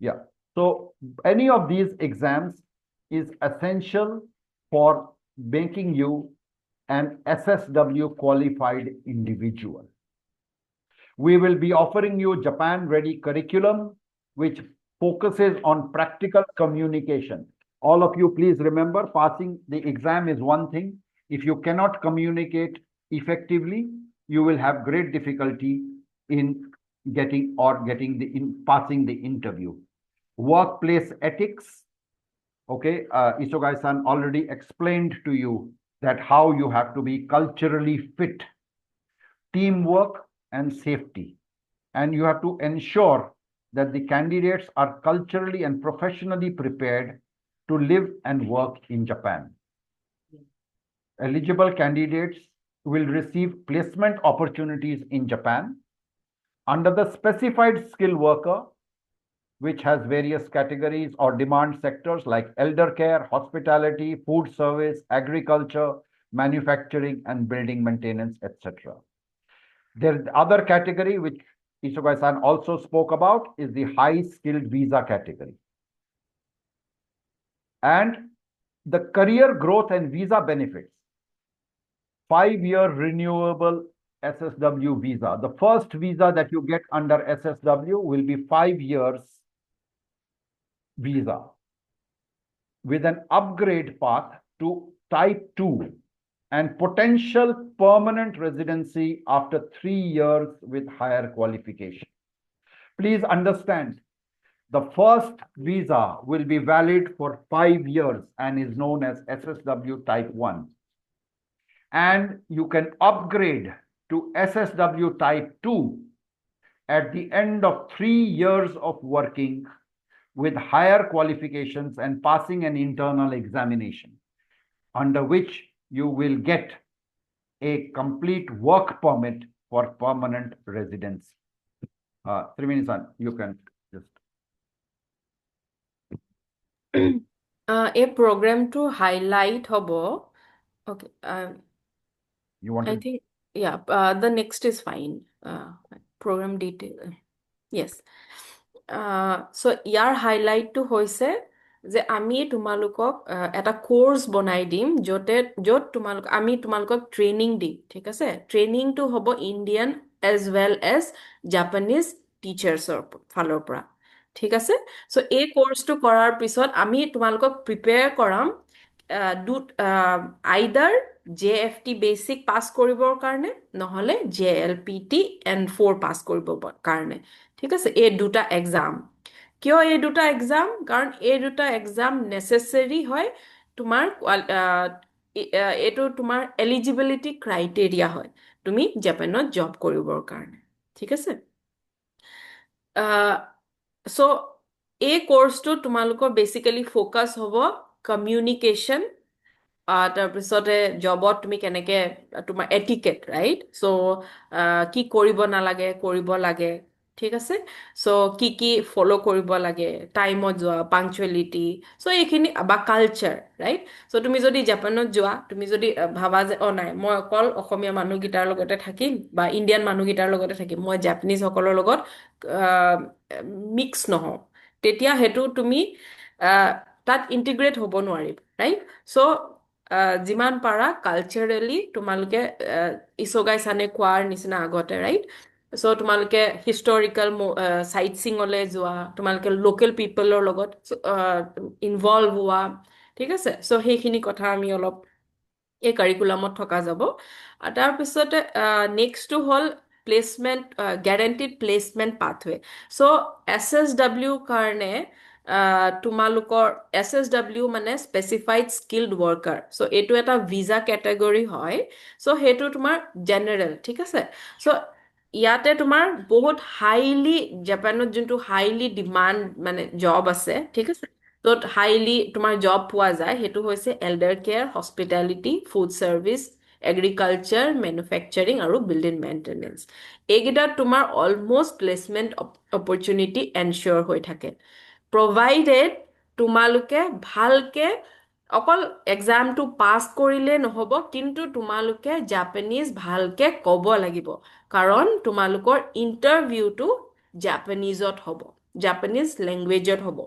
Yeah, so any of these exams is essential for making you an SSW qualified individual. We will be offering you Japan ready curriculum, which focuses on practical communication. All of you, please remember, passing the exam is one thing. If you cannot communicate effectively, you will have great difficulty in passing the interview. Workplace ethics. Okay, Isogai-san already explained to you that how you have to be culturally fit, teamwork and safety. And you have to ensure that the candidates are culturally and professionally prepared to live and work in Japan. Eligible candidates will receive placement opportunities in Japan under the specified skill worker, which has various categories or demand sectors like elder care, hospitality, food service, agriculture, manufacturing, and building maintenance, etc. The other category, which Isogai-san also spoke about, is the high-skilled visa category. And the career growth and visa benefits. 5-year renewable SSW visa. The first visa that you get under SSW will be 5 years visa with an upgrade path to type 2 and potential permanent residency after 3 years with higher qualification. Please understand, the first visa will be valid for 5 years and is known as SSW type 1. And you can upgrade to SSW type 2 at the end of 3 years of working with higher qualifications and passing an internal examination, under which you will get a complete work permit for permanent residency. Triveni-san, you can just. A program to highlight hobo. Okay. You want I to? think, yeah, the next is fine. Program detail. Yes. So ইয়াৰ হাইলাইটটো হৈছে যে আমি তোমালোকক এটা course বনাই দিম য'ত আমি তোমালোকক ট্ৰেইনিং দিম, ঠিক আছে? ট্ৰেইনিংটো হ'ব Indian as well as Japanese টিচাৰ্ছৰ ফালৰ পৰা, ঠিক আছে? চ' এই কোৰ্সটো কৰাৰ পিছত আমি তোমালোকক প্ৰিপেয়াৰ কৰাম আইদাৰ JFT বেচিক পাছ কৰিবৰ কাৰণে নহলে JLPT N4 পাছ কৰিবৰ কাৰণে, ঠিক আছে? এই দুটা এক্সাম। কিয় এই দুটা এক্সাম? কাৰণ এই দুটা এক্সাম নেসেসারি হয় তোমাৰ এইটো তোমাৰ এলিজিবিলিটি ক্ৰাইটেৰিয়া হয় তুমি জাপানত জব কৰিবৰ কাৰণে, ঠিক আছে? সো এই কোৰ্সটো তোমালোকৰ বেসিক্যালি ফোকাস হ'ব কমিউনিকেশন, তাৰপিছতে জবত তুমি কেনেকে তোমাৰ এটিকেট, ৰাইট? চ' কি কৰিব নালাগে, কৰিব লাগে, ঠিক আছে? চ' কি ফলো কৰিব লাগে, টাইমত যোৱা, পাংচুৱেলিটি, চ' এইখিনি বা কালচাৰ, ৰাইট? চ' তুমি যদি জাপানত যোৱা, তুমি যদি ভাবা যে নাই মই অকল অসমীয়া মানুহকেইটাৰ লগতে থাকিম বা ইণ্ডিয়ান মানুহকেইটাৰ লগতে থাকিম, মই জাপানিজ সকলৰ লগত মিক্স নহওঁ, তেতিয়া সেইটো তুমি তাত ইণ্টিগ্ৰেট হ'ব নোৱাৰিব, ৰাইট? চ' যিমান পাৰা কালচাৰেলি তোমালোকে ইছগাই-চানে কোৱাৰ নিচিনা আগতে, ৰাইট? চ' তোমালোকে হিষ্টৰিকেল চাইট চিঙলৈ যোৱা, তোমালোকে লোকেল পিপলৰ লগত ইনভলভ হোৱা, ঠিক আছে? চ' সেইখিনি কথা আমি অলপ এই কাৰিকুলামত থকা যাব। তাৰপিছতে নেক্সটটো হ'ল প্লেচমেণ্ট, গ্যাৰাণ্টিড প্লেচমেণ্ট পাথৱে। চ' SSW কাৰণে তোমালোকৰ SSW মানে স্পেচিফাইড স্কিল্ড ৱৰ্কাৰ। চ' এইটো এটা ভিজা কেটেগৰী হয়। চ' সেইটো তোমাৰ জেনেৰেল, ঠিক আছে? চ' ইয়াতে তোমাৰ বহুত হাইলি, জাপানত যোনটো হাইলি ডিমাণ্ড মানে জব আছে, ঠিক আছে? য'ত হাইলি তোমাৰ জব পোৱা যায় সেইটো হৈছে elder care, hospitality, food service, agriculture, manufacturing আৰু বিল্ডিং মেইনটেনেন্স। এইকেইটাত তোমাৰ অলমোষ্ট প্লেচমেণ্ট অপৰচুনিটি এনশ্যোৰ হৈ থাকে, প্ৰভাইডেড তোমালোকে ভালকে অকল এক্সামটো পাছ কৰিলে নহ'ব, কিন্তু তোমালোকে জাপানিজ ভালকে ক'ব লাগিব, কাৰণ তোমালোকৰ ইণ্টাৰভিউটো জাপানিজত হ'ব, জাপানিজ লেংগুৱেজত হ'ব।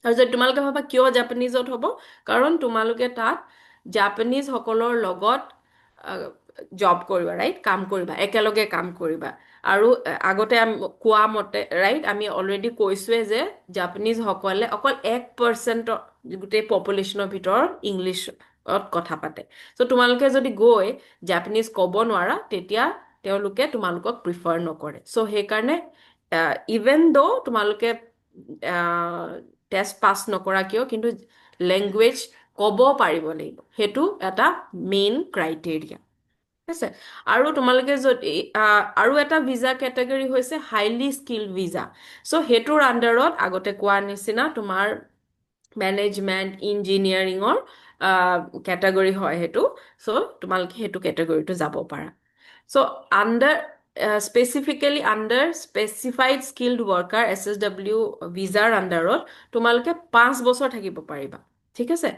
আৰু যদি তোমালোকে ভাবা কিয় জাপানিজত হ'ব, কাৰণ তোমালোকে তাত জাপানিজ সকলৰ লগত জব কৰিবা ৰাইট কাম কৰিবা একেলগে কাম কৰিবা আৰু আগতে কোৱা মতে ৰাইট আমি অলৰেডি কৈছোৱে যে জাপানীজ সকলে অকল 1% গোটেই পপুলেশ্যনৰ ভিতৰত ইংলিছত কথা পাতে চ' তোমালোকে যদি গৈ জাপানীজ ক'ব নোৱাৰা তেতিয়া তেওঁলোকে তোমালোকক প্ৰিফাৰ নকৰে চ' সেইকাৰণে ইভেন দ তোমালোকে টেষ্ট পাছ নকৰা কিয় কিন্তু লেংগুৱেজ ক'ব পাৰিব লাগিব সেইটো এটা মেইন ক্ৰাইটেৰিয়া ঠিক আছে আৰু তোমালোকে যদি আৰু এটা ভিজা কেটেগৰী হৈছে হাইলি স্কিল ভিজা চ' সেইটোৰ আণ্ডাৰত আগতে কোৱা নিচিনা তোমাৰ মেনেজমেণ্ট ইঞ্জিনিয়াৰিঙৰ কেটেগৰী হয় সেইটো চ' তোমালোকে সেইটো কেটেগৰীটো যাব পাৰা চ' under specifically under specified skilled worker SSW ভিজাৰ আণ্ডাৰত তোমালোকে 5 বছৰ থাকিব পাৰিবা ঠিক আছে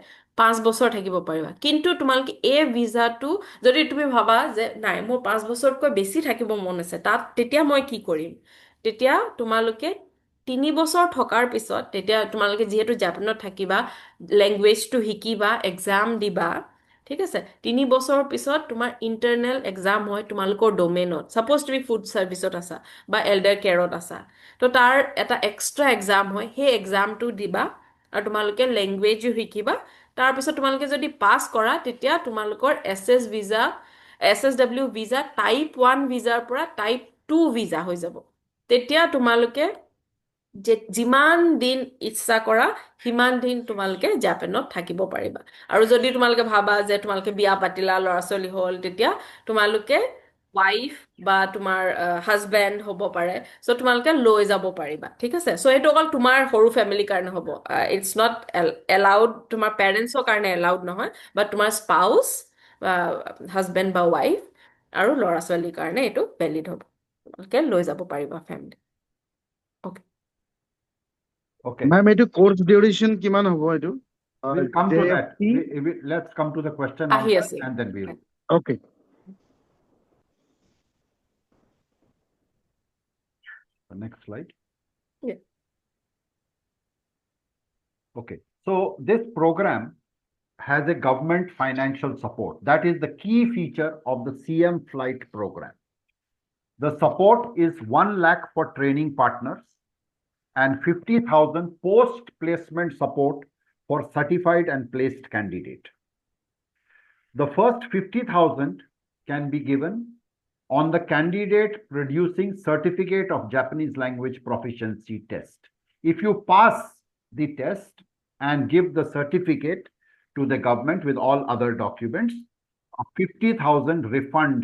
5 বছৰ থাকিব পাৰিবা কিন্তু তোমালোকে এই ভিজাটো যদি তুমি ভাবা যে নাই মোৰ 5 বছৰতকৈ বেছি থাকিব মন আছে তাত তেতিয়া মই কি কৰিম তেতিয়া তোমালোকে 3 বছৰ থকাৰ পিছত তেতিয়া তোমালোকে যিহেতু জাপানত থাকিবা লেংগুৱেজটো শিকিবা এক্সাম দিবা ঠিক আছে 3 বছৰৰ পিছত তোমাৰ ইণ্টাৰনেল এক্সাম হয় তোমালোকৰ ডোমেইনত ছাপ'জ তুমি ফুড ছাৰ্ভিচত আছা বা এল্ডাৰ কেয়াৰত আছা তো তাৰ এটা এক্সট্ৰা এক্সাম হয় সেই এক্সামটো দিবা আৰু তোমালোকে লেংগুৱেজো শিকিবা তাৰপিছত তোমালোকে যদি পাছ কৰা তেতিয়া তোমালোকৰ SSW ভিজা টাইপ 1 ভিজাৰ পৰা টাইপ 2 ভিজা হৈ যাব তেতিয়া তোমালোকে যিমান দিন ইচ্ছা কৰা সিমান দিন তোমালোকে জাপানত থাকিব পাৰিবা আৰু যদি তোমালোকে ভাবা যে তোমালোকে বিয়া পাতিলা ল'ৰা ছোৱালী হ'ল তেতিয়া তোমালোকে ৱাইফ বা তোমাৰ হাজবেণ্ড হ'ব পাৰে চ' তোমালোকে লৈ যাব পাৰিবা ঠিক আছে চ' এইটো অকল তোমাৰ সৰু ফেমিলিৰ কাৰণে হ'ব ইটছ নট এলাউড তোমাৰ পেৰেণ্টছৰ কাৰণে এলাউড নহয় বা তোমাৰ স্পাউচ বা হাজবেণ্ড বা ৱাইফ আৰু ল'ৰা ছোৱালীৰ কাৰণে এইটো ভেলিড হ'ব তোমালোকে লৈ যাব পাৰিবা ফেমিলি অ'কে Okay, মেম এইটো কোৰ্স ডিউৰেশ্যন কিমান হ'ব এইটো we'll come to that. JFT Let's come to the question আহি answer আছে and then we'll. okay The next slide. Yeah. Okay, so this program has a government financial support. That is the key feature of the CM flight program. The support is 1 lakh for training partners and 50,000 post-placement support for certified and placed candidate. The first 50,000 can be given on the candidate producing certificate of Japanese language proficiency test. If you pass the test and give the certificate to the government with all other documents, a 50,000 refund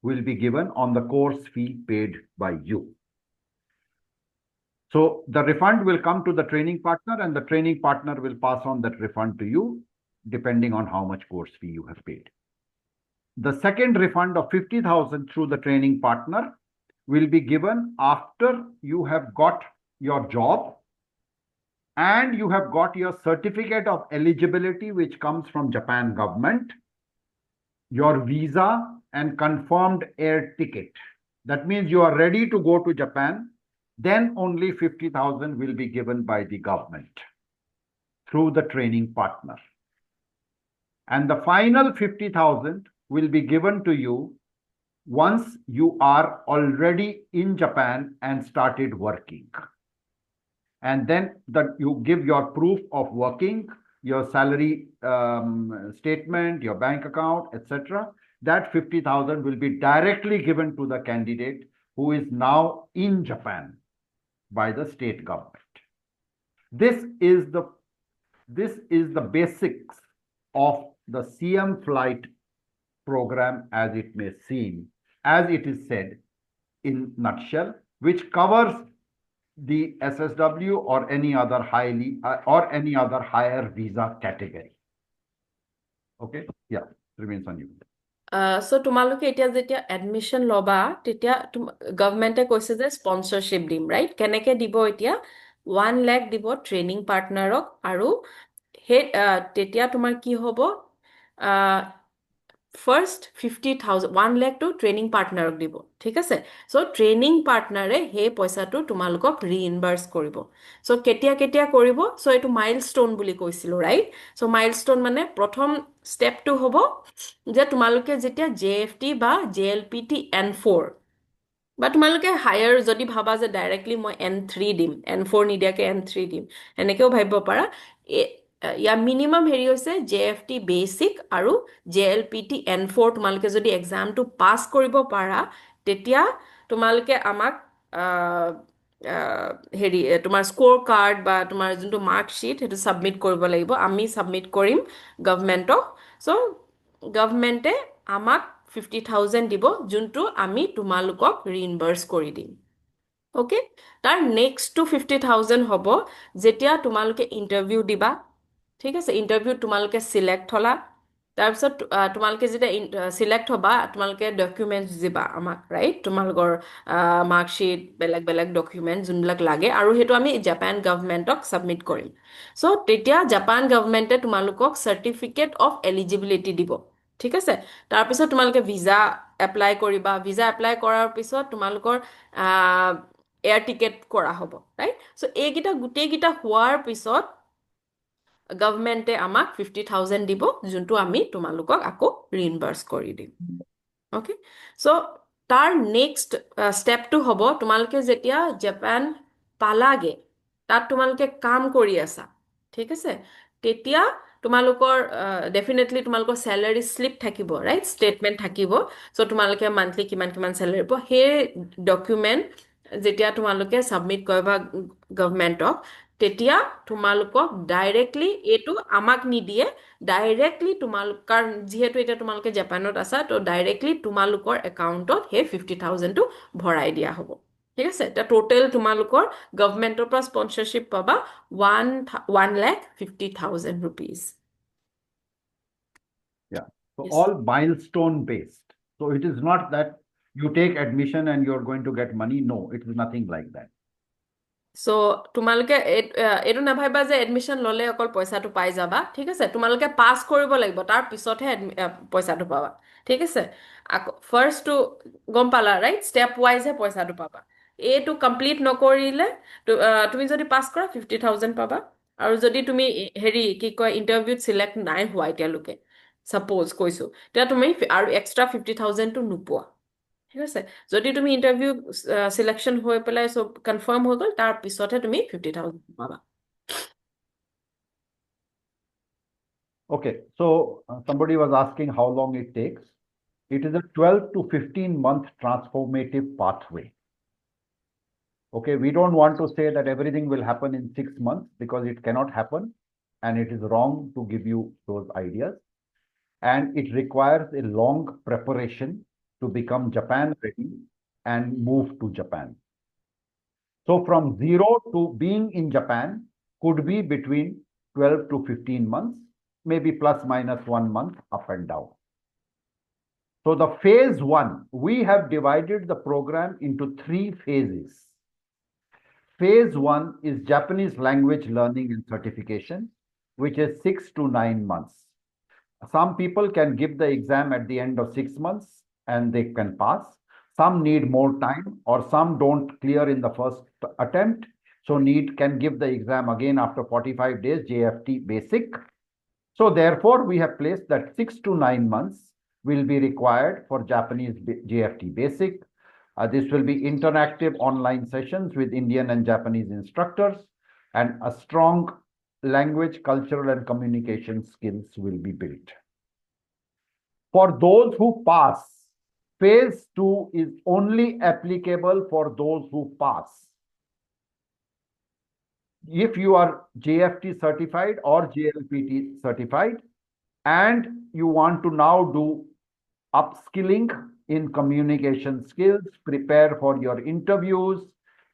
will be given on the course fee paid by you. So the refund will come to the training partner and the training partner will pass on that refund to you depending on how much course fee you have paid. The second refund of 50,000 through the training partner will be given after you have got your job and you have got your certificate of eligibility which comes from Japan government, your visa and confirmed air ticket. That means you are ready to go to Japan, then only 50,000 will be given by the government through the training partner. And the final 50,000 will be given to you once you are already in Japan and started working. And then you give your proof of working, your salary statement, your bank account, etc. That 50,000 will be directly given to the candidate who is now in Japan by the state government. This is the basics of the CM flight program as it may seem, as it is said in nutshell, which covers the SSW or any other higher visa category. Okay, yeah, remains on you. চ' তোমালোকে এতিয়া যেতিয়া admission ল'বা তেতিয়া গভৰ্ণমেণ্টে কৈছে যে sponsorship দিম right কেনেকৈ দিব এতিয়া 1 লাখ দিব ট্ৰেইনিং পাৰ্টনাৰক আৰু সেই তেতিয়া তোমাৰ কি হ'ব ফাৰ্ষ্ট 50,000 1 লাখ টো ট্ৰেইনিং পাৰ্টনাৰক দিব ঠিক আছে চ' ট্ৰেইনিং পাৰ্টনাৰে সেই পইচাটো তোমালোকক ৰিইনভাৰ্স কৰিব চ' কেতিয়া কৰিব চ' এইটো মাইলষ্টone বুলি কৈছিলো ৰাইট চ' মাইলষ্টone মানে প্ৰথম ষ্টেপটো হ'ব যে তোমালোকে যেতিয়া JFT বা JLPT N4 বা তোমালোকে হায়াৰ যদি ভাবা যে ডাইৰেক্টলি মই N3 দিম N4 নিদিয়াকে N3 দিম এনেকেও ভাবিব পাৰা ইয়াৰ মিনিমাম হেৰি হৈছে JFT বেচিক আৰু JLPT N4 তোমালোকে যদি এক্সামটো পাছ কৰিব পাৰা তেতিয়া তোমালোকে আমাক হেৰি তোমাৰ স্ক'ৰ কাৰ্ড বা তোমাৰ যোনটো মাৰ্কশ্বিট সেইটো ছাবমিট কৰিব লাগিব আমি ছাবমিট কৰিম গভৰ্ণমেণ্টক চ' গভৰ্ণমেণ্টে আমাক 50,000 দিব যোনটো আমি তোমালোকক ৰিইনভাৰ্স কৰি দিম অ'কে তাৰ নেক্সটটো 50,000 হ'ব যেতিয়া তোমালোকে ইণ্টাৰভিউ দিবা ঠিক আছে ইণ্টাৰভিউত তোমালোকে চিলেক্ট হ'লা তাৰপিছত তোমালোকে যেতিয়া চিলেক্ট হ'বা তোমালোকে ডকুমেণ্টছ দিবা আমাক ৰাইট তোমালোকৰ মাৰ্কশ্বিট বেলেগ ডকুমেণ্ট যোনবিলাক লাগে আৰু সেইটো আমি জাপান গভৰ্ণমেণ্টক ছাবমিট কৰিম চ' তেতিয়া জাপান গভৰ্ণমেণ্টে তোমালোকক চাৰ্টিফিকেট অফ এলিজিবিলিটি দিব ঠিক আছে তাৰপিছত তোমালোকে ভিজা এপ্লাই কৰিবা ভিজা এপ্লাই কৰাৰ পিছত তোমালোকৰ এয়াৰ টিকেট কৰা হ'ব ৰাইট চ' এইকেইটা গোটেইকেইটা হোৱাৰ পিছত গভৰ্ণমেণ্টে আমাক 50,000 দিব যোনটো আমি তোমালোকক আকৌ ৰিইনভাৰ্স কৰি দিম অ'কে চ' তাৰ নেক্সট ষ্টেপটো হ'ব তোমালোকে যেতিয়া জাপান পালাগে তাত তোমালোকে কাম কৰি আছা ঠিক আছে তেতিয়া তোমালোকৰ ডেফিনেটলি তোমালোকৰ চেলাৰী শ্লিপ থাকিব ৰাইট ষ্টেটমেণ্ট থাকিব চ' তোমালোকে মান্থলি কিমান চেলাৰী পাব সেই ডকুমেণ্ট যেতিয়া তোমালোকে ছাবমিট কৰিবা গভৰ্ণমেণ্টক তেতিয়া তোমালোকক ডাইৰেক্টলি এইটো আমাক নিদিয়ে ডাইৰেক্টলি কাৰণ যিহেতু এতিয়া তোমালোকে জাপানত আছা তো ডাইৰেক্টলি তোমালোকৰ একাউণ্টত সেই 50,000টো ভৰাই দিয়া হ'ব ঠিক আছে এতিয়া টোটেল তোমালোকৰ গভৰ্ণমেণ্টৰ পৰা স্পনচৰশ্বিপ পাবা 1,50,000 rupees Yeah. So Yes. all milestone based. So it is not that you take admission and you're going to get money. No, it is nothing like that. চ' তোমালোকে এইটো নাভাবিবা যে এডমিশ্যন ল'লে অকল পইচাটো পাই যাবা ঠিক আছে তোমালোকে পাছ কৰিব লাগিব তাৰ পিছতহে পইচাটো পাবা ঠিক আছে আকৌ ফাৰ্ষ্টটো গম পালা ৰাইট ষ্টেপ ৱাইজহে পইচাটো পাবা এইটো কমপ্লিট নকৰিলে তুমি যদি পাছ কৰা 50,000 পাবা আৰু যদি তুমি হেৰি কি কয় ইণ্টাৰভিউত চিলেক্ট নাই হোৱা এতিয়ালৈকে ছাপ'জ কৈছোঁ তেতিয়া তুমি আৰু এক্সট্ৰা 50,000টো নোপোৱা ঠিক আছে যদি তুমি ইণ্টাৰভিউ চিলেকশ্যন হৈ পেলাই চব কনফাৰ্ম হৈ গ'ল তাৰ পিছতহে তুমি 50,000 পাবা Okay, so somebody was asking how long it takes. It is a 12 to 15-month transformative pathway. Okay, we don't want to say that everything will happen in 6 months because it cannot happen and it is wrong to give you those ideas. And it requires a long preparation to become Japan ready and move to Japan. So from 0 to being in Japan could be between 12 to 15 months, maybe plus minus 1 month up and down. So the phase 1, we have divided the program into 3 phases. Phase 1 is Japanese language learning and certification, which is 6 to 9 months. Some people can give the exam at the end of 6 months and they can pass. Some need more time or some don't clear in the first attempt. So can give the exam again after 45 days, JFT basic. So therefore, we have placed that 6 to 9 months will be required for Japanese JFT basic. This will be interactive online sessions with Indian and Japanese instructors, and a strong language, cultural, and communication skills will be built. For those who pass, phase 2 is only applicable for those who pass. If you are JFT certified or JLPT certified, and you want to now do upskilling in communication skills, prepare for your interviews,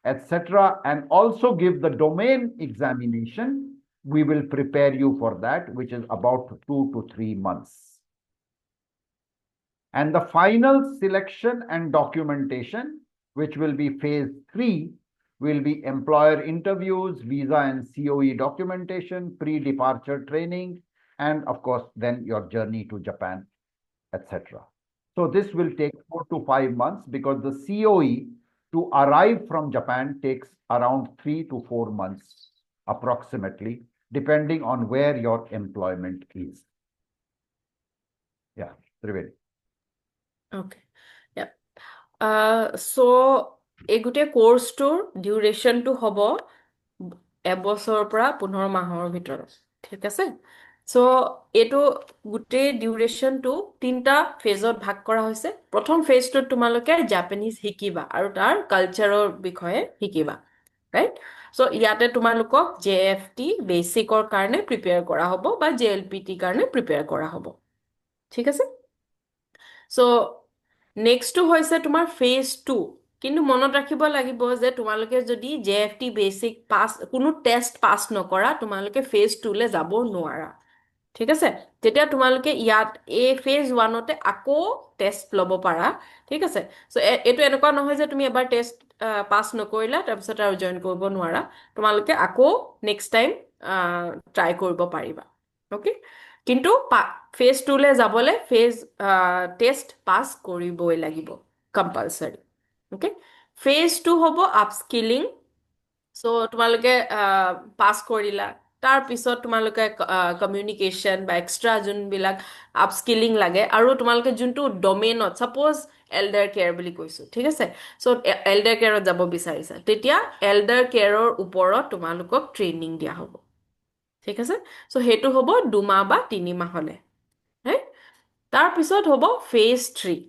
etc., and also give the domain examination, we will prepare you for that, which is about 2 to 3 months. And the final selection and documentation, which will be phase 3, will be employer interviews, visa and COE documentation, pre-departure training, and of course, then your journey to Japan etc. So this will take 4 to 5 months because the COE to arrive from Japan takes around 3 to 4 months approximately, depending on where your employment is. Yeah, Trivedi. Okay. Yeah. So এই গোটেই কোৰ্সটোৰ ডিউৰেশ্যনটো হ'ব এবছৰৰ পৰা 15 মাহৰ ভিতৰত ঠিক আছে so এইটো গোটেই ডিউৰেশ্যনটো তিনটা ফেজত ভাগ কৰা হৈছে প্ৰথম ফেজটোত তোমালোকে জাপানিজ শিকিবা আৰু তাৰ কালচাৰৰ বিষয়ে শিকিবা ৰাইট সো ইয়াতে তোমালোকক জেএফটি বেসিকৰ কাৰণে প্ৰিপেয়াৰ কৰা হ'ব বা জেএলপিটি কাৰণে প্ৰিপেয়াৰ কৰা হ'ব ঠিক আছে সো নেক্সটটো হৈছে তোমাৰ ফেজ 2 কিন্তু মনত ৰাখিব লাগিব যে তোমালোকে যদি জেএফটি বেসিক পাস কোনো টেষ্ট পাস নকৰা তোমালোকে ফেজ 2 লে যাব নোৱাৰা ঠিক আছে তেতিয়া তোমালোকে ইয়াত এই ফেজ 1 তে আকৌ টেষ্ট লব পাৰা ঠিক আছে সো এটো এনেকুৱা নহয় যে তুমি এবাৰ টেষ্ট পাস নকৰিলা তাৰপিছত আৰু জয়েন কৰিব নোৱাৰা তোমালোকে আকৌ নেক্সট টাইম ট্ৰাই কৰিব পাৰিবা ওকে কিন্তু ফেজ 2 লে যাবলে ফেজ টেষ্ট পাস কৰিবই লাগিব কম্পালসৰি ওকে ফেজ 2 হ'ব আপস্কিলিং সো তোমালোকে পাস কৰিলা তাৰ পিছত তোমালোকে কমিউনিকেশ্যন বা এক্সট্ৰা যোনবিলাক আপস্কিলিং লাগে আৰু তোমালোকে যোনটো ডমেইনত সাপোজ এল্ডাৰ কেয়াৰ বুলি কৈছো ঠিক আছে সো এল্ডাৰ কেয়াৰত যাব বিচাৰিছা তেতিয়া এল্ডাৰ কেয়াৰৰ ওপৰত তোমালোকক ট্ৰেইনিং দিয়া হ'ব ঠিক আছে সো হেতু হ'ব 2 মাহ বা 3 মাহলে ৰাইট তাৰ পিছত হ'ব ফেজ 3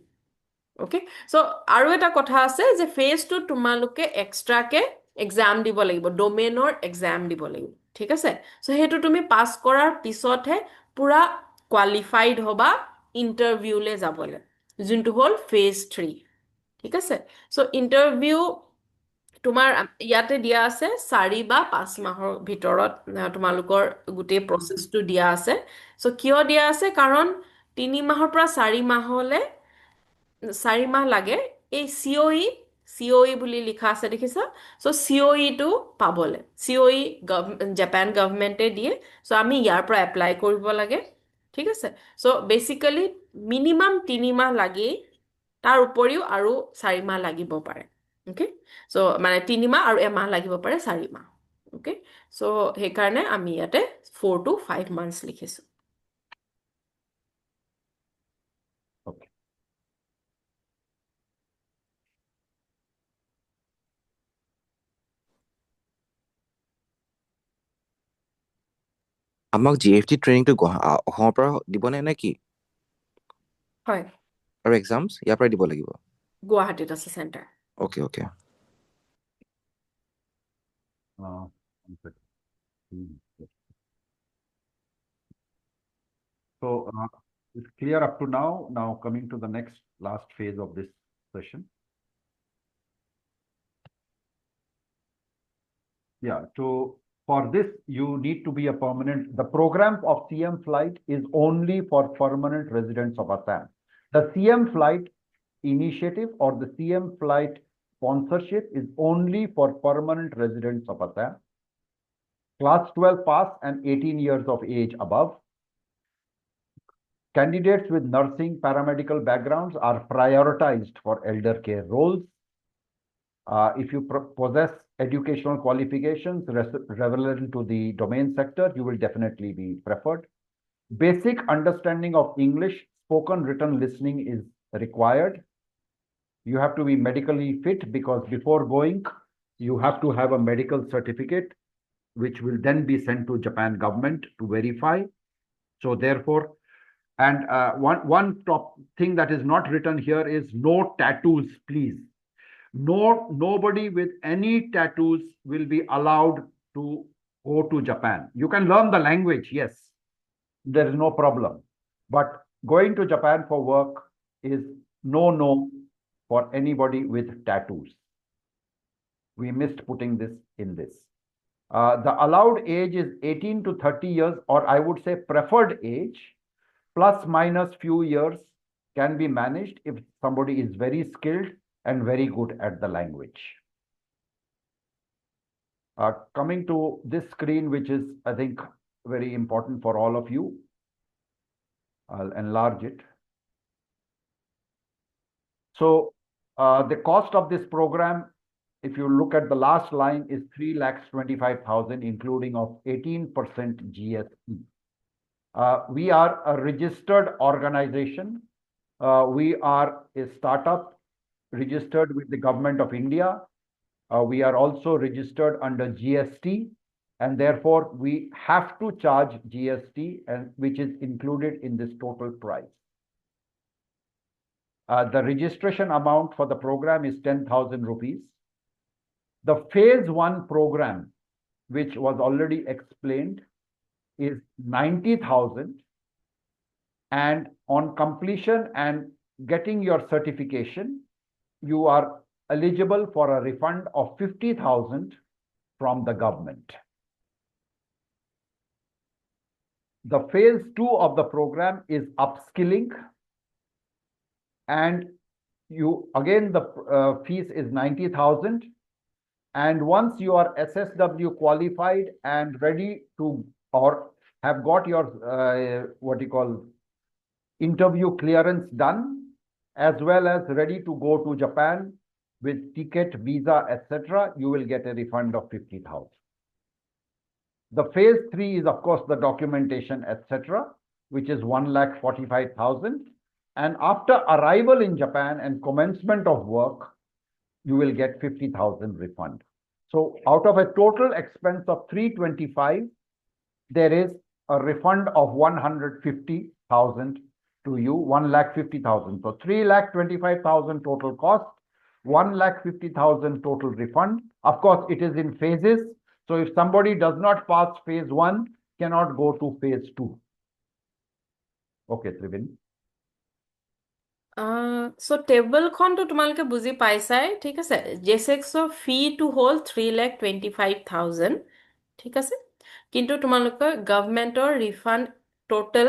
ওকে সো আৰু এটা কথা আছে যে ফেজ 2 তোমালোকে এক্সট্ৰাকে এক্সাম দিব লাগিব ডোমেইনৰ এক্সাম দিব লাগিব ঠিক আছে সো হেতু তুমি পাস কৰাৰ পিছতহে পুৰা কোৱালিফাইড হবা ইন্টাৰভিউলে যাবলে যোনটো হল ফেজ 3 ঠিক আছে সো ইন্টাৰভিউ তোমাৰ ইয়াতে দিয়া আছে 4 বা 5 মাহৰ ভিতৰত তোমালোকৰ গোটেই প্ৰসেসটো দিয়া আছে সো কিয় দিয়া আছে কাৰণ 3 মাহৰ পৰা 4 মাহলে 4 মাহ লাগে এই COE বুলি লিখা আছে দেখিছা সো COE টো পাবলে COE জাপান গভৰ্ণমেণ্টে দিয়ে সো আমি ইয়াৰ পৰা এপ্লাই কৰিব লাগে ঠিক আছে সো বেসিক্যালি মিনিমাম 3 মাহ লাগে তাৰ উপৰিও আৰু 4 মাহ লাগিব পাৰে ওকে সো মানে 3 মাহ আৰু 1 মাহ লাগিব পাৰে 4 মাহ ওকে সো হে কাৰণে আমি ইয়াতে 4 to 5 months লিখিছো Okay. আমাক জিএফটি ট্ৰেইনিংটো অসমৰ পৰা দিবনে নে কি হয় আৰু এক্সামছ ইয়াৰ পৰা দিব লাগিব গুৱাহাটীত আছে centre okay okay One second. Yes. So it's clear up to now. Now coming to the next last phase of this session. Yeah, for this, you need to be a permanent. The program of CM flight is only for permanent residents of Assam. The CM flight initiative or the CM flight sponsorship is only for permanent residents of Assam. Class 12 pass and 18 years of age above. Candidates with nursing paramedical backgrounds are prioritized for elder care roles. If you possess educational qualifications relevant to the domain sector, you will definitely be preferred. Basic understanding of English, spoken, written, listening is required. You have to be medically fit because before going, you have to have a medical certificate, which will then be sent to Japan government to verify. So therefore, and one top thing that is not written here is no tattoos, please. Nobody with any tattoos will be allowed to go to Japan. You can learn the language, yes, there is no problem. But going to Japan for work is no for anybody with tattoos. We missed putting this in this. The allowed age is 18 to 30 years, or I would say preferred age, plus minus few years can be managed if somebody is very skilled and very good at the language. Coming to this screen, which is, I think, very important for all of you. I'll enlarge it. So the cost of this program, if you look at the last line, is 3,25,000, including of 18% GST. We are a registered organization. We are a startup registered with the Government of India. We are also registered under GST, and therefore we have to charge GST, which is included in this total price. The registration amount for the program is 10,000 rupees. The phase 1 program, which was already explained, is 90,000, and on completion and getting your certification, you are eligible for a refund of 50,000 from the government. The phase 2 of the program is upskilling, and the fees is 90,000. And once you are SSW qualified and ready to, or have got your interview clearance done, as well as ready to go to Japan with ticket, visa, etc., you will get a refund of 50,000. The phase 3 is, of course, the documentation, etc., which is 1,45,000. And after arrival in Japan and commencement of work, you will get 50,000 refund. So out of a total expense of 325, there is a refund of 150,000 to you, 1,50,000. So 3,25,000 total cost, 1,50,000 total refund. Of course, it is in phases. So if somebody does not pass phase 1, cannot go to phase 2. Okay, Triveni. So table খন তো তোমালোকে বুজি পাইছাই ঠিক আছে জেচেক্সৰ ফি two হ'ল 3,25,000 ঠিক আছে কিন্তু তোমালোকে গভৰ্ণমেণ্টৰ ৰিফান্ড টোটাল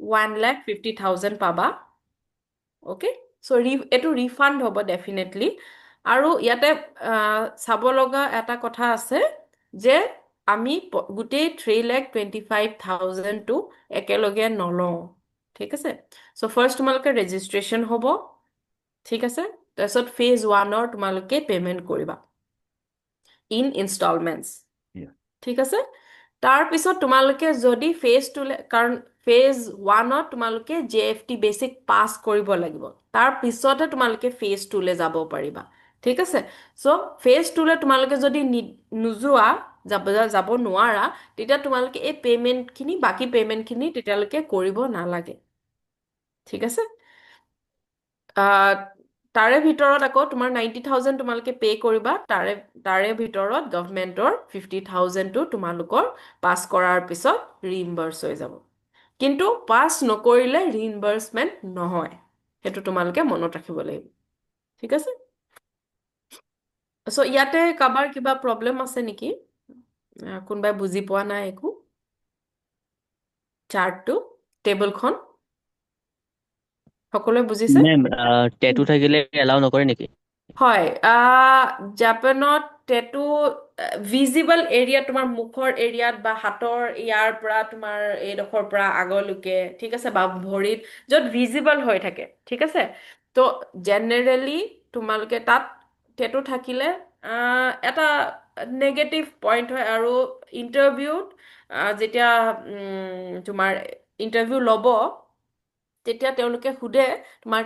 1,50,000 পাবা ওকে সো এটো ৰিফান্ড হ'ব ডেফিনেটলি আৰু ইয়াতে চাব লগা এটা কথা আছে যে আমি গোটেই 3,25,000 টো একেলগে নলওঁ ঠিক আছে সো ফাৰ্স্ট তোমালোকে ৰেজিষ্ট্ৰেচন হ'ব ঠিক আছে তাৰপিছত ফেজ 1ৰ তোমালোকে পেমেন্ট কৰিবা ইন ইনষ্টলমেন্টস ঠিক আছে তাৰ পিছত তোমালোকে যদি ফেজ 2 কাৰণ ফেজ 1ত তোমালোকে জেএফটি বেসিক পাস কৰিব লাগিব তাৰ পিছতহে তোমালোকে ফেজ 2 লে যাব পাৰিবা ঠিক আছে সো ফেজ 2 লে তোমালোকে যদি নুজুৱা যাব নোৱাৰা তেতিয়া তোমালোকে এই পেমেন্টখিনি বাকি পেমেন্টখিনি তেতিয়ালৈকে কৰিব নালাগে ঠিক আছে তাৰে ভিতৰত আকৌ তোমাৰ 90,000 তোমালোকে পে কৰিবা তাৰে ভিতৰত গভৰ্ণমেণ্টৰ 50,000 টো তোমালোকৰ পাস কৰাৰ পিছত ৰিইম্বাৰ্স হৈ যাব কিন্তু পাস নকৰিলে ৰিইম্বাৰ্সমেন্ট নহয় হেতু তোমালোকে মনত ৰাখিব লাগিব ঠিক আছে সো ইয়াতে কাবাৰ কিবা প্ৰবলেম আছে নেকি কোনবাই বুজি পোৱা নাই একো চাৰ্টটো টেবলখন সকলোৱে বুজিছে মেম টেটু থাকিলে এলাউ নকৰে নেকি হয় জাপানত টেটু ভিজিবল এৰিয়া তোমাৰ মুখৰ এৰিয়াত বা হাতৰ ইয়াৰ পৰা তোমাৰ এইডখৰ পৰা আগলৈকে ঠিক আছে বা ভৰিত য'ত ভিজিবল হৈ থাকে ঠিক আছে তো জেনেৰেলি তোমালোকে তাত টেটু থাকিলে এটা নেগেটিভ পইণ্ট হয় আৰু ইণ্টাৰভিউত যেতিয়া তোমাৰ ইণ্টাৰভিউ ল'ব তেতিয়া তেওঁলোকে খুদে তোমাৰ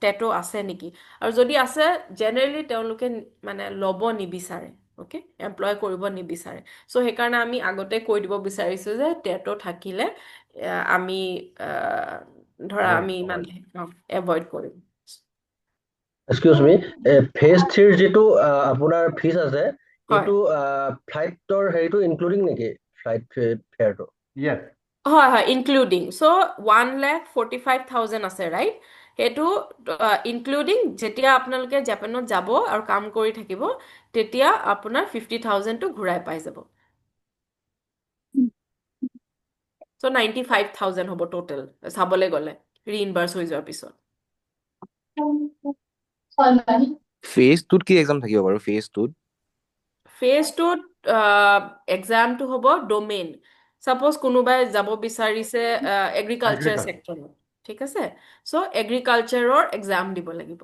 টেটু আছে নেকি আৰু যদি আছে জেনেৰেলি তেওঁলোকে মানে ল'ব নিবিচাৰে ওকে এমপ্লয় কৰিব নিবিচাৰে সো হেকাৰণে আমি আগতে কৈ দিব বিচাৰিছো যে টেটু থাকিলে আমি ধৰা আমি মানে এভয়েড কৰিম এক্সকিউজ মি ফেজ 3 যেটো আপোনাৰ ফিজ আছে এটো ফ্লাইটৰ হেৰিটো ইনক্লুডিং নেকি ফ্লাইট ফেয়াৰটো Yes. হয় হয় ইনক্লুডিং সো 1,45,000 আছে ৰাইট হেতু ইনক্লুডিং যেতিয়া আপোনালোকে জাপানত যাব আৰু কাম কৰি থাকিব তেতিয়া আপোনাৰ 50,000 টো ঘূৰাই পাই যাব সো 95,000 হ'ব টোটাল চাবলে গলে ৰিইম্বাৰ্স হৈ যোৱাৰ পিছত ফেজ 2ত কি এক্সাম থাকিব বাৰু ফেজ 2ত ফেজ 2ত এক্সামটো হ'ব ডোমেইন সাপোজ কোনোবাই যাব বিচাৰিছে এগ্ৰিকালচাৰ সেক্টৰত ঠিক আছে সো এগ্ৰিকালচাৰৰ এক্সাম দিব লাগিব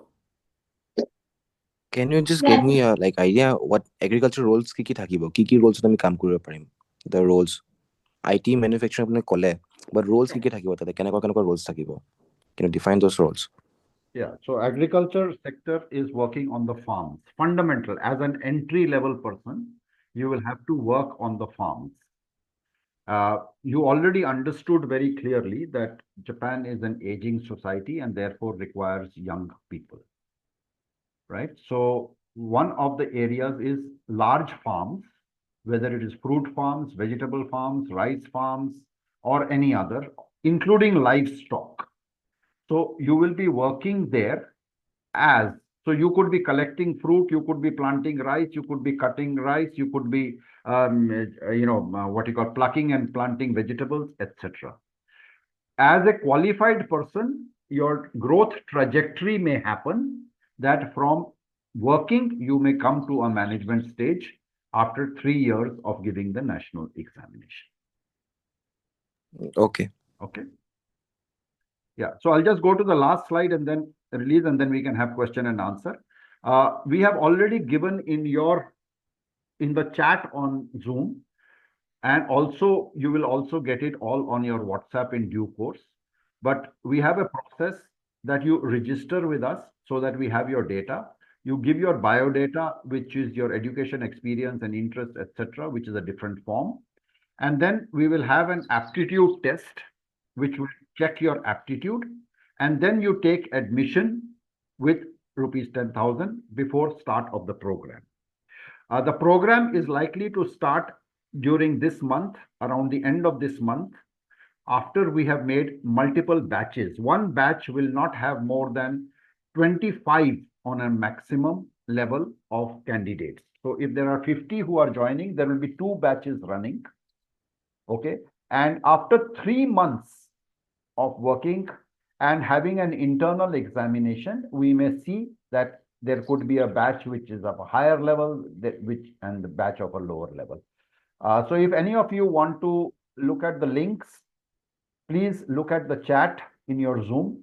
Can you just give me a like idea what agriculture roles কি থাকিব কি roles আমি কাম কৰিব পাৰিম the roles IT manufacturing আপুনি ক'লে but roles কি থাকিব তাতে কেনেকুৱা roles থাকিব can you define those roles Yeah, so agriculture sector is working on the farms. Fundamental, as an entry level person, you will have to work on the farms. You already understood very clearly that Japan is an aging society and therefore requires young people, right? So one of the areas is large farms, whether it is fruit farms, vegetable farms, rice farms, or any other, including livestock. So you will be working there as, so you could be collecting fruit, you could be planting rice, you could be cutting rice, you could be, what you call plucking and planting vegetables, etc. As a qualified person, your growth trajectory may happen that from working, you may come to a management stage after 3 years of giving the national examination. okay Okay. Yeah, so I'll just go to the last slide and then release, and then we can have question and answer. We have already given in the chat on Zoom, and also you will also get it all on your WhatsApp in due course. But we have a process that you register with us so that we have your data. You give your biodata, which is your education, experience, and interest, etc., which is a different form. And then we will have an aptitude test, which will check your aptitude. And then you take admission with rupees 10,000 before start of the program. The program is likely to start during this month, around the end of this month, after we have made multiple batches. One batch will not have more than 25 on a maximum level of candidates. So if there are 50 who are joining, there will be 2 batches running. Okay. And after 3 months of working and having an internal examination, we may see that there could be a batch which is of a higher level, and the batch of a lower level. So if any of you want to look at the links, please look at the chat in your Zoom,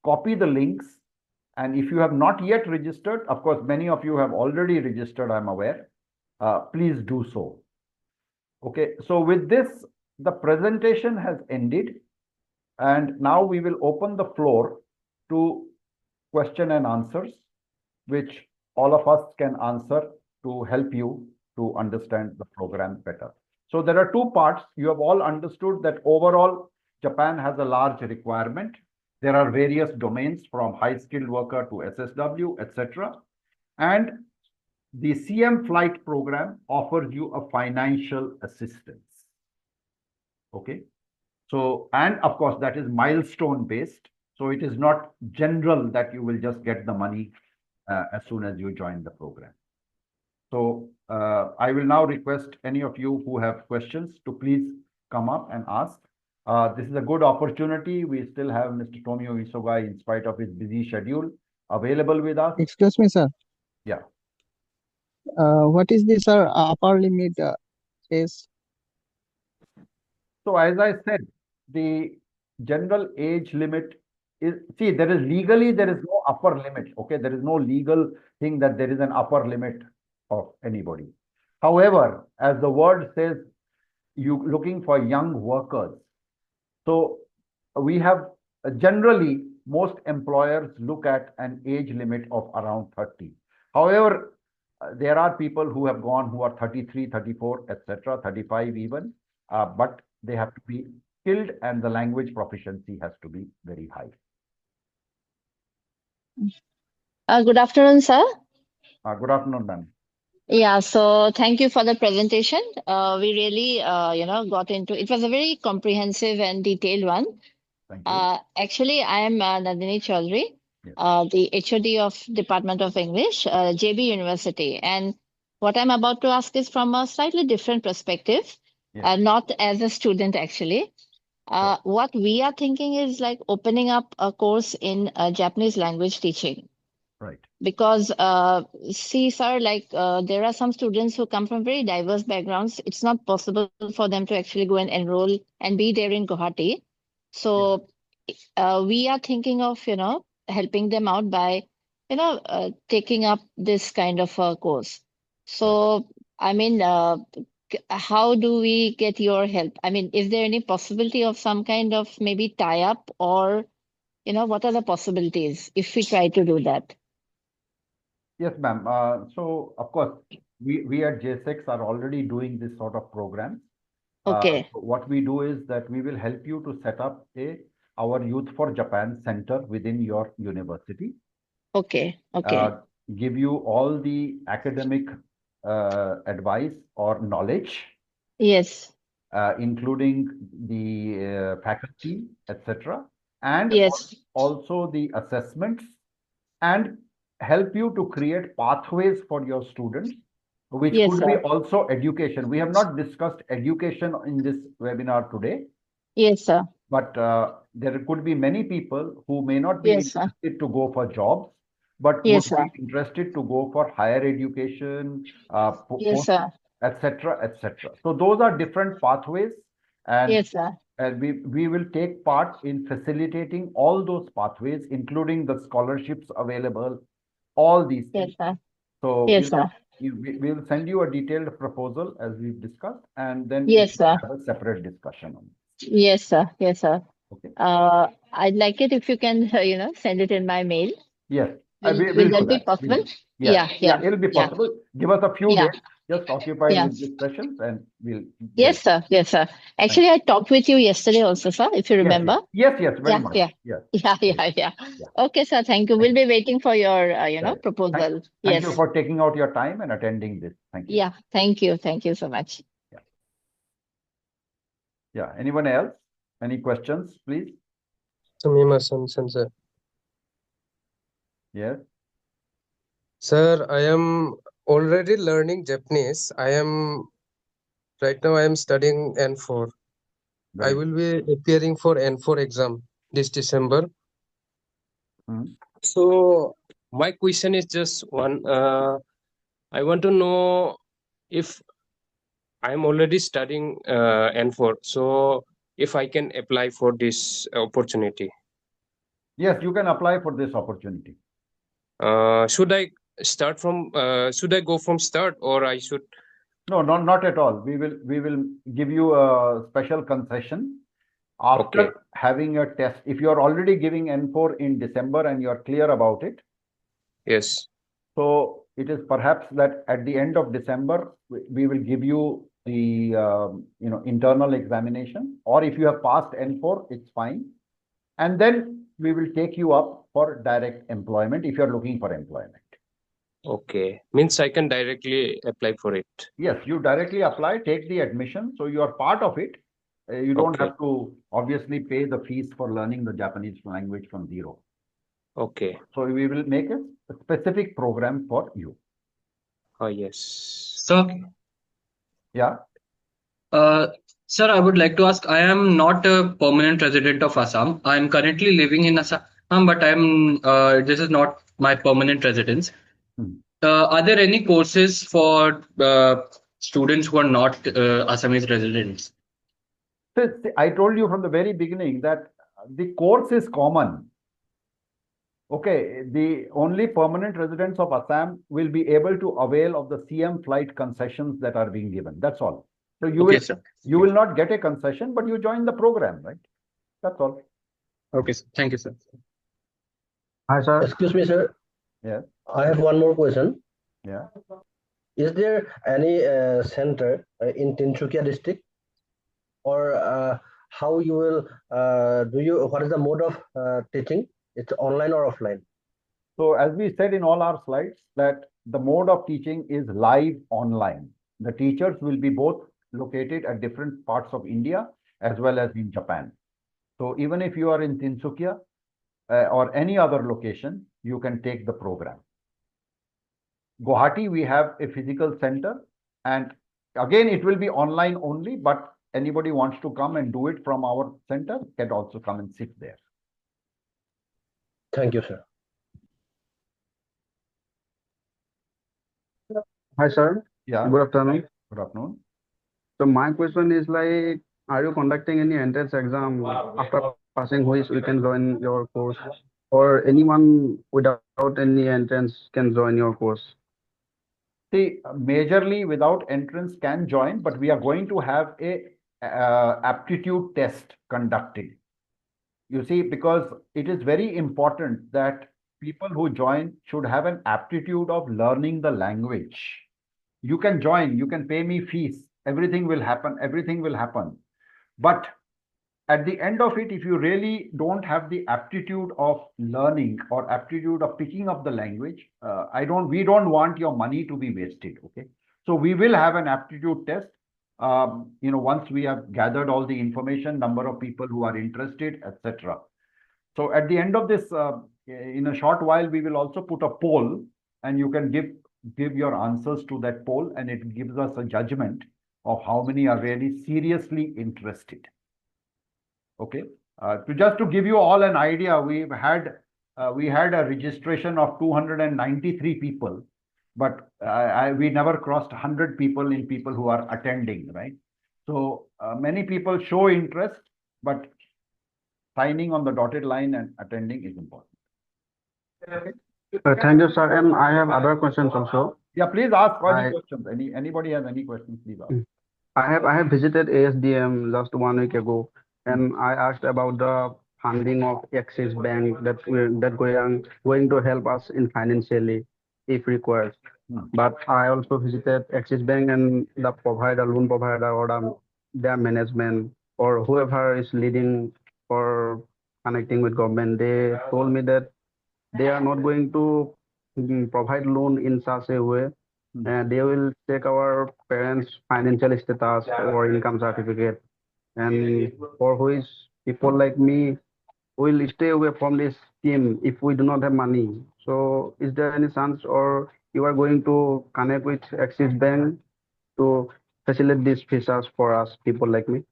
copy the links. And if you have not yet registered, of course, many of you have already registered, I'm aware, please do so. Okay, so with this, the presentation has ended. And now we will open the floor to question and answers, which all of us can answer to help you to understand the program better. So there are 2 parts. You have all understood that overall, Japan has a large requirement. There are various domains from high-skilled worker to SSW, etc. And the CM flight program offers you a financial assistance. Okay. So, and of course, that is milestone based. So it is not general that you will just get the money as soon as you join the program. So I will now request any of you who have questions to please come up and ask. This is a good opportunity. We still have Mr. Tomio Isogai, in spite of his busy schedule, available with us. Excuse me, sir. Yeah. What is this, sir, upper limit is? So as I said, the general age limit is, see, there is legally, there is no upper limit. Okay, there is no legal thing that there is an upper limit of anybody. However, as the word says, you looking for young workers. So we have generally, most employers look at an age limit of around 30. However, there are people who have gone who are 33, 34, etc., 35 even, but they have to be skilled and the language proficiency has to be very high. Good afternoon, sir. Good afternoon, ma'am. Yeah, so thank you for the presentation. We really, got into it. Was a very comprehensive and detailed one. Thank you. Actually, I am Nandini Chaudhary, the HOD of Department of English, JB University. And what I'm about to ask is from a slightly different perspective, not as a student, actually. What we are thinking is like opening up a course in Japanese language teaching. Right. Because, see, sir, like there are some students who come from very diverse backgrounds. It's not possible for them to actually go and enroll and be there in Guwahati. So we are thinking of, helping them out by taking up this kind of a course. So, I mean, how do we get your help? I mean, is there any possibility of some kind of maybe tie-up, or, what are the possibilities if we try to do that? Yes, ma'am. So, of course, we at Jaceex are already doing this sort of programs. Okay. What we do is that we will help you to set up our Youth4Japan center within your university. Okay. Okay. Give you all the academic advice or knowledge, Yes. including the faculty, etc., and Yes. also the assessments, and help you to create pathways for your students, which Yes, could be sir. also education. We have not discussed education in this webinar today, Yes, sir. but there could be many people who may not be Yes, sir. interested to go for jobs, but Yes, would sir. be interested to go for higher education, Yes, sir. etc., etc. So those are different pathways, and Yes, sir. we will take part in facilitating all those pathways, including the scholarships available, all these Yes, things. sir. So Yes, sir. we will send you a detailed proposal as we've discussed, and then we Yes, will sir. have a separate discussion on it. Yes, sir. Yes, sir. Okay. I'd like it if you can, send it in my mail. Yes, Will we'll that do be that. We'll possible? do. Yes. Yeah. It'll be Yeah. possible. Give us a few Yeah. days, just occupied Yeah. with these sessions, and we'll Yes, sir. Yes, sir. Actually, I talked with you yesterday also, sir, if you Yes, remember. yes, very Yeah, much. yeah. Yes. Yeah. Yeah. Okay, sir. Thank you. We'll be waiting for your, Right. proposal. Thank you Yes. for taking out your time and attending this. Thank you. Yeah. Thank you. Thank you so much. Yeah. Anyone else? Any questions, please? Sir. Yes. Sir, I am already learning Japanese. Right now I am studying N4. I will be appearing for N4 exam this December. So my question is just one. I want to know if I'm already studying N4, so if I can apply for this opportunity. Yes, you can apply for this opportunity. Should I start from? Should I go from start, or I should? No, not at all. We will give you a special concession after having a test. If you are already giving N4 in December and you are clear about it. Yes. So it is perhaps that at the end of December we will give you the internal examination, or if you have passed N4, it's fine, and then we will take you up for direct employment if you are looking for employment. Okay, means I can directly apply for it. Yes, you directly apply, take the admission, so you are part of it. You don't have to obviously pay the fees for learning the Japanese language from zero. Okay. So we will make a specific program for you. Oh, yes. Sir, Yeah. Sir, I would like to ask, I am not a permanent resident of Assam. I am currently living in Assam, but this is not my permanent residence. Are there any courses for students who are not Assamese residents? So I told you from the very beginning that the course is common. Okay, the only permanent residents of Assam will be able to avail of the CM flight concessions that are being given. That's all. So you will not get a concession, but you join the program, right? That's all. Okay, sir. Thank you, sir. Hi, sir. Excuse me, sir. Yeah. I have one more question. Yeah. Is there any center in Tinsukia district, or how you will what is the mode of teaching? It's online or offline? So as we said in all our slides, that the mode of teaching is live online. The teachers will be both located at different parts of India as well as in Japan. So even if you are in Tinsukia or any other location, you can take the program. Guwahati, we have a physical center, and again, it will be online only, but anybody wants to come and do it from our center can also come and sit there. Thank you, sir. Hi, sir. Yeah. Good afternoon. Good afternoon. So my question is like, are you conducting any entrance exam after passing which we can join your course? or anyone without any entrance can join your course? See, majorly without entrance can join, but we are going to have a aptitude test conducted. You see, because it is very important that people who join should have an aptitude of learning the language. You can join, you can pay me fees, everything will happen, everything will happen. But at the end of it, if you really don't have the aptitude of learning or aptitude of picking up the language, we don't want your money to be wasted. Okay. So we will have an aptitude test. Once we have gathered all the information, number of people who are interested, etc. So at the end of this, in a short while, we will also put a poll, and you can give your answers to that poll, and it gives us a judgment of how many are really seriously interested. Okay. To give you all an idea, we had a registration of 293 people, but we never crossed 100 people in people who are attending, right? So many people show interest, but signing on the dotted line and attending is important. Thank you, sir. And I have other questions also. Yeah, please ask any questions. Anybody has any questions, please ask. I have visited ASDM just 1 week ago, and I asked about the funding of Axis Bank that going to help us in financially if required. But I also visited Axis Bank and the loan provider, or their management, or whoever is leading or connecting with government. They told me that they are not going to provide loan in such a way, and they will check our parents' financial status or income certificate, and for which people like me will stay away from this scheme if we do not have money. So is there any chance, or you are going to connect with Axis Bank to facilitate these visas for us, people like me?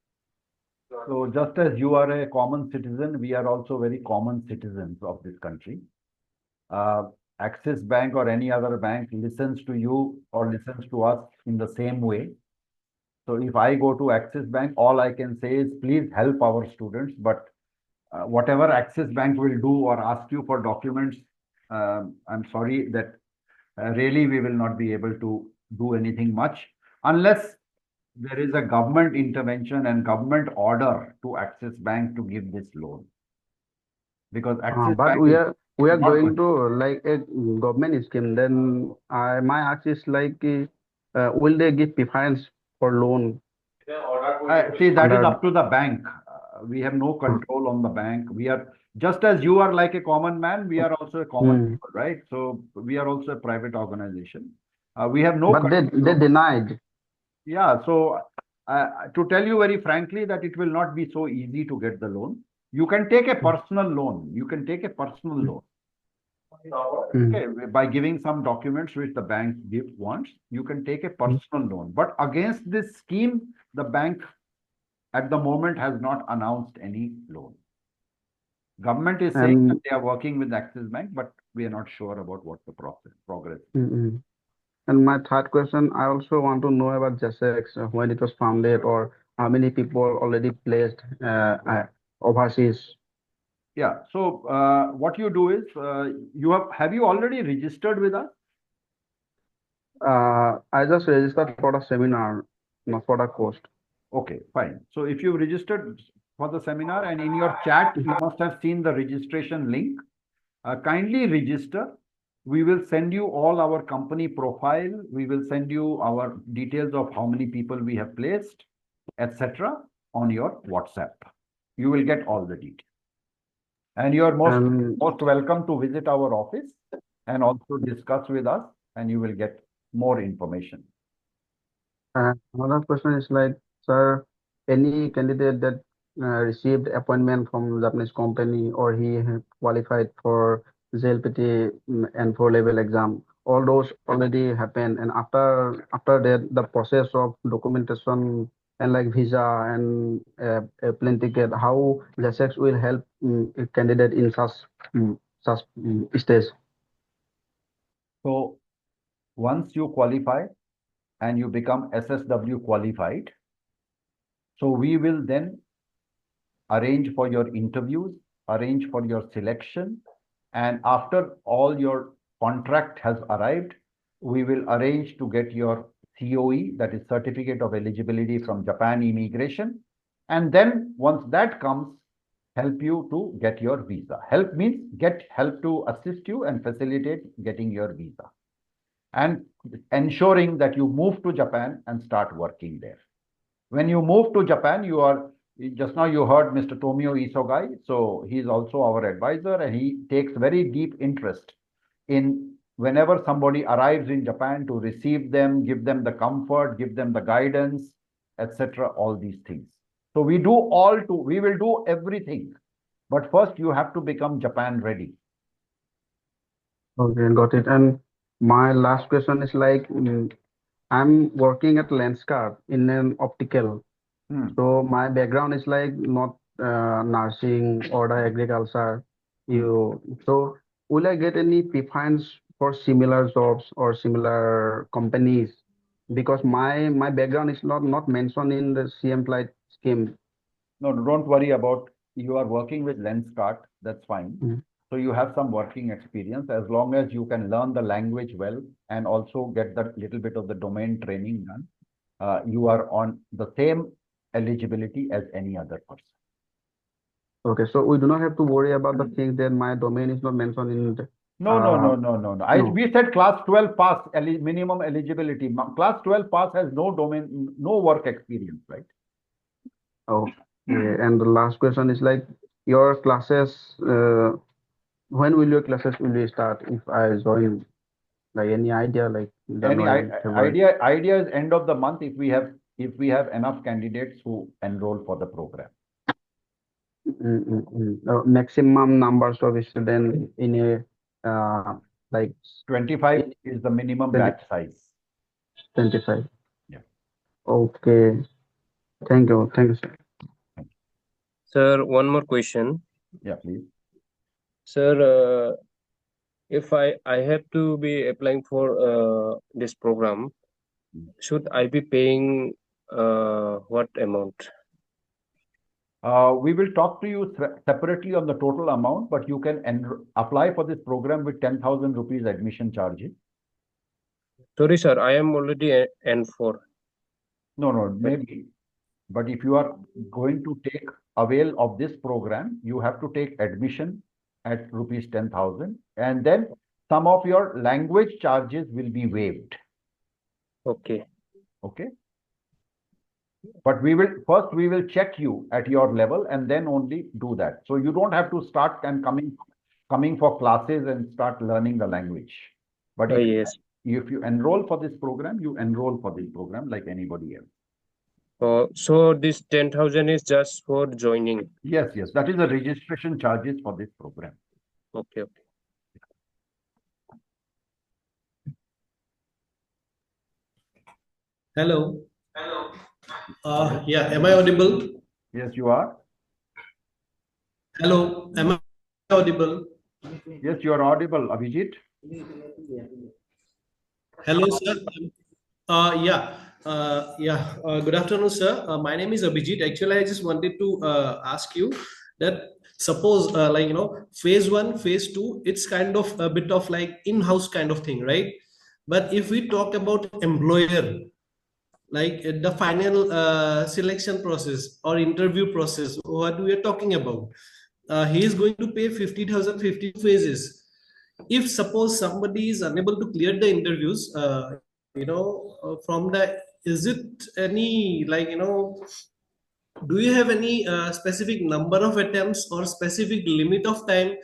So just as you are a common citizen, we are also very common citizens of this country. Axis Bank or any other bank listens to you or listens to us in the same way. So if I go to Axis Bank, all I can say is please help our students. But whatever Axis Bank will do or ask you for documents, I'm sorry that really we will not be able to do anything much unless there is a government intervention and government order to Axis Bank to give this loan. Because Axis But Bank we are going to like a government scheme. Then my ask is like, will they give preference for loan? See, that is up to the bank. We have no control on the bank. We are just as you are like a common man, we are also a common people, right? So we are also a private organization. We have no But they denied. Yeah, so to tell you very frankly that it will not be so easy to get the loan. You can take a personal loan. You can take a personal loan. Okay, by giving some documents which the bank wants, you can take a personal loan. But against this scheme, the bank at the moment has not announced any loan. Government is saying that they are working with Axis Bank, but we are not sure about what the progress is. And my third question, I also want to know about Jaceex, when it was founded, or how many people already placed overseas. Yeah. So what you do is have you already registered with us? I just registered for the seminar, not for the course. Okay, fine. So if you registered for the seminar and in your chat, you must have seen the registration link. Kindly register. We will send you all our company profile. We will send you our details of how many people we have placed, etc. on your WhatsApp. You will get all the details. And you are most welcome to visit our office and also discuss with us, and you will get more information. Another question is like, sir, any candidate that received appointment from Japanese company, or he qualified for JLPT and 4-level exam, all those already happened, and after that the process of documentation and like visa and a plane ticket, how Jaceex will help a candidate in such stage? So once you qualify and you become SSW qualified, so we will then arrange for your interviews, arrange for your selection, And after all your contract has arrived, we will arrange to get your COE, that is Certificate of Eligibility from Japan Immigration. And then once that comes, help you to get your visa. Help means get help to assist you and facilitate getting your visa. And ensuring that you move to Japan and start working there. When you move to Japan, you are, just now you heard Mr. Tomio Isogai, so he's also our advisor, and he takes very deep interest in whenever somebody arrives in Japan to receive them, give them the comfort, give them the guidance, etc., all these things. So we will do everything, but first you have to become Japan ready. Okay, got it. And my last question is like, I'm working at Lenskart in an optical. So my background is like not nursing or the agriculture. So will I get any preference for similar jobs or similar companies? Because my background is not mentioned in the CM Flight scheme. No, don't worry about, you are working with Lenskart, that's fine. So you have some working experience, as long as you can learn the language well and also get that little bit of the domain training done. You are on the same eligibility as any other person. Okay, so we do not have to worry about the thing that my domain is not mentioned in the. No. We said class 12 pass, minimum eligibility. Class 12 pass has no domain, no work experience, right? Okay. And the last question is like, your classes, when will your classes start if I join? Like any idea, like January, February? Idea is end of the month if we have enough candidates who enroll for the program. Maximum numbers of students in a like 25 is the minimum 20, batch size. 25. Yeah. Okay. Thank you, sir. Sir, one more question. Yeah, please. Sir, if I have to be applying for this program, should I be paying what amount? We will talk to you separately on the total amount, but you can apply for this program with 10,000 rupees admission charges. Sorry, sir, I am already N4. No, maybe. But if you are going to take avail of this program, you have to take admission at rupees 10,000, and then some of your language charges will be waived. Okay. But we will check you at your level and then only do that. So you don't have to start and coming for classes and start learning the language. But if you enroll for this program, you enroll for this program like anybody else. So this 10,000 is just for joining? Yes. That is the registration charges for this program. Okay. Hello. Yeah, am I audible? Yes, you are. Hello, am I audible? Yes, you are audible, Abhijit. Hello, sir. Good afternoon, sir. My name is Abhijit. Actually, I just wanted to ask you that suppose phase 1, phase 2, it's kind of a bit of like in-house kind of thing, right? But if we talk about employer, like the final selection process or interview process, what we are talking about, he is going to pay 50,000, 50 phases. If suppose somebody is unable to clear the interviews, from the, is it any do you have any specific number of attempts or specific limit of time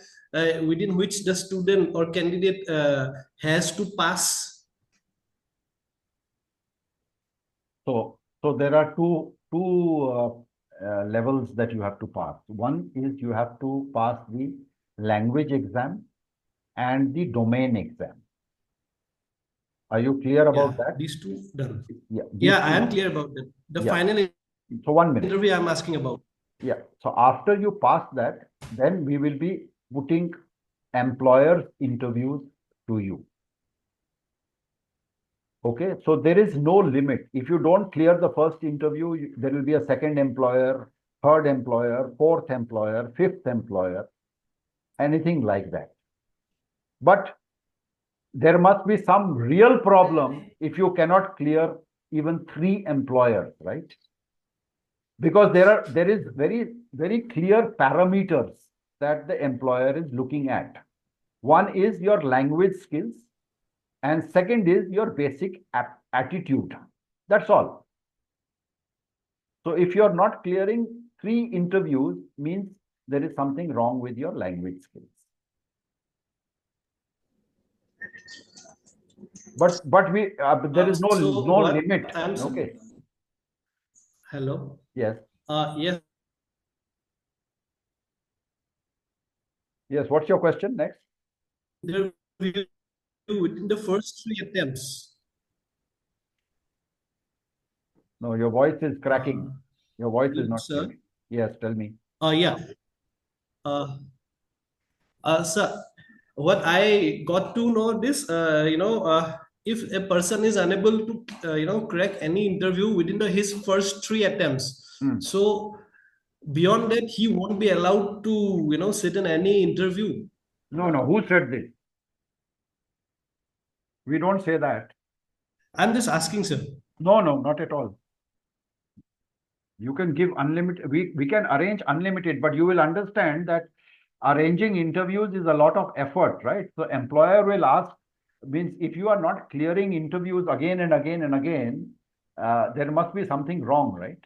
within which the student or candidate has to pass? So there are two levels that you have to pass. One is you have to pass the language exam and the domain exam. Are you clear about that? These two done. Yeah, I am clear about that. The final so 1 minute. Interview I'm asking about. Yeah. So after you pass that, then we will be putting employer interviews to you. Okay, so there is no limit. If you don't clear the first interview, there will be a second employer, third employer, fourth employer, fifth employer, anything like that. But there must be some real problem if you cannot clear even 3 employers, right? Because there is very clear parameters that the employer is looking at. One is your language skills, and second is your basic attitude. That's all. So if you're not clearing 3 interviews, means there is something wrong with your language skills. But there is no limit. Okay. Hello. Yes. Yes. Yes. What's your question next? There within the first 3 attempts. No, your voice is cracking. Your voice is not Sir. clear. Yes, tell me. Yeah. Sir, what I got to know this, if a person is unable to, crack any interview within his first 3 attempts, so beyond that, he won't be allowed to, sit in any interview. No. Who said this? We don't say that. I'm just asking, sir. No, not at all. You can give unlimited, we can arrange unlimited, but you will understand that arranging interviews is a lot of effort, right? So employer will ask, means if you are not clearing interviews again and again and again, there must be something wrong, right?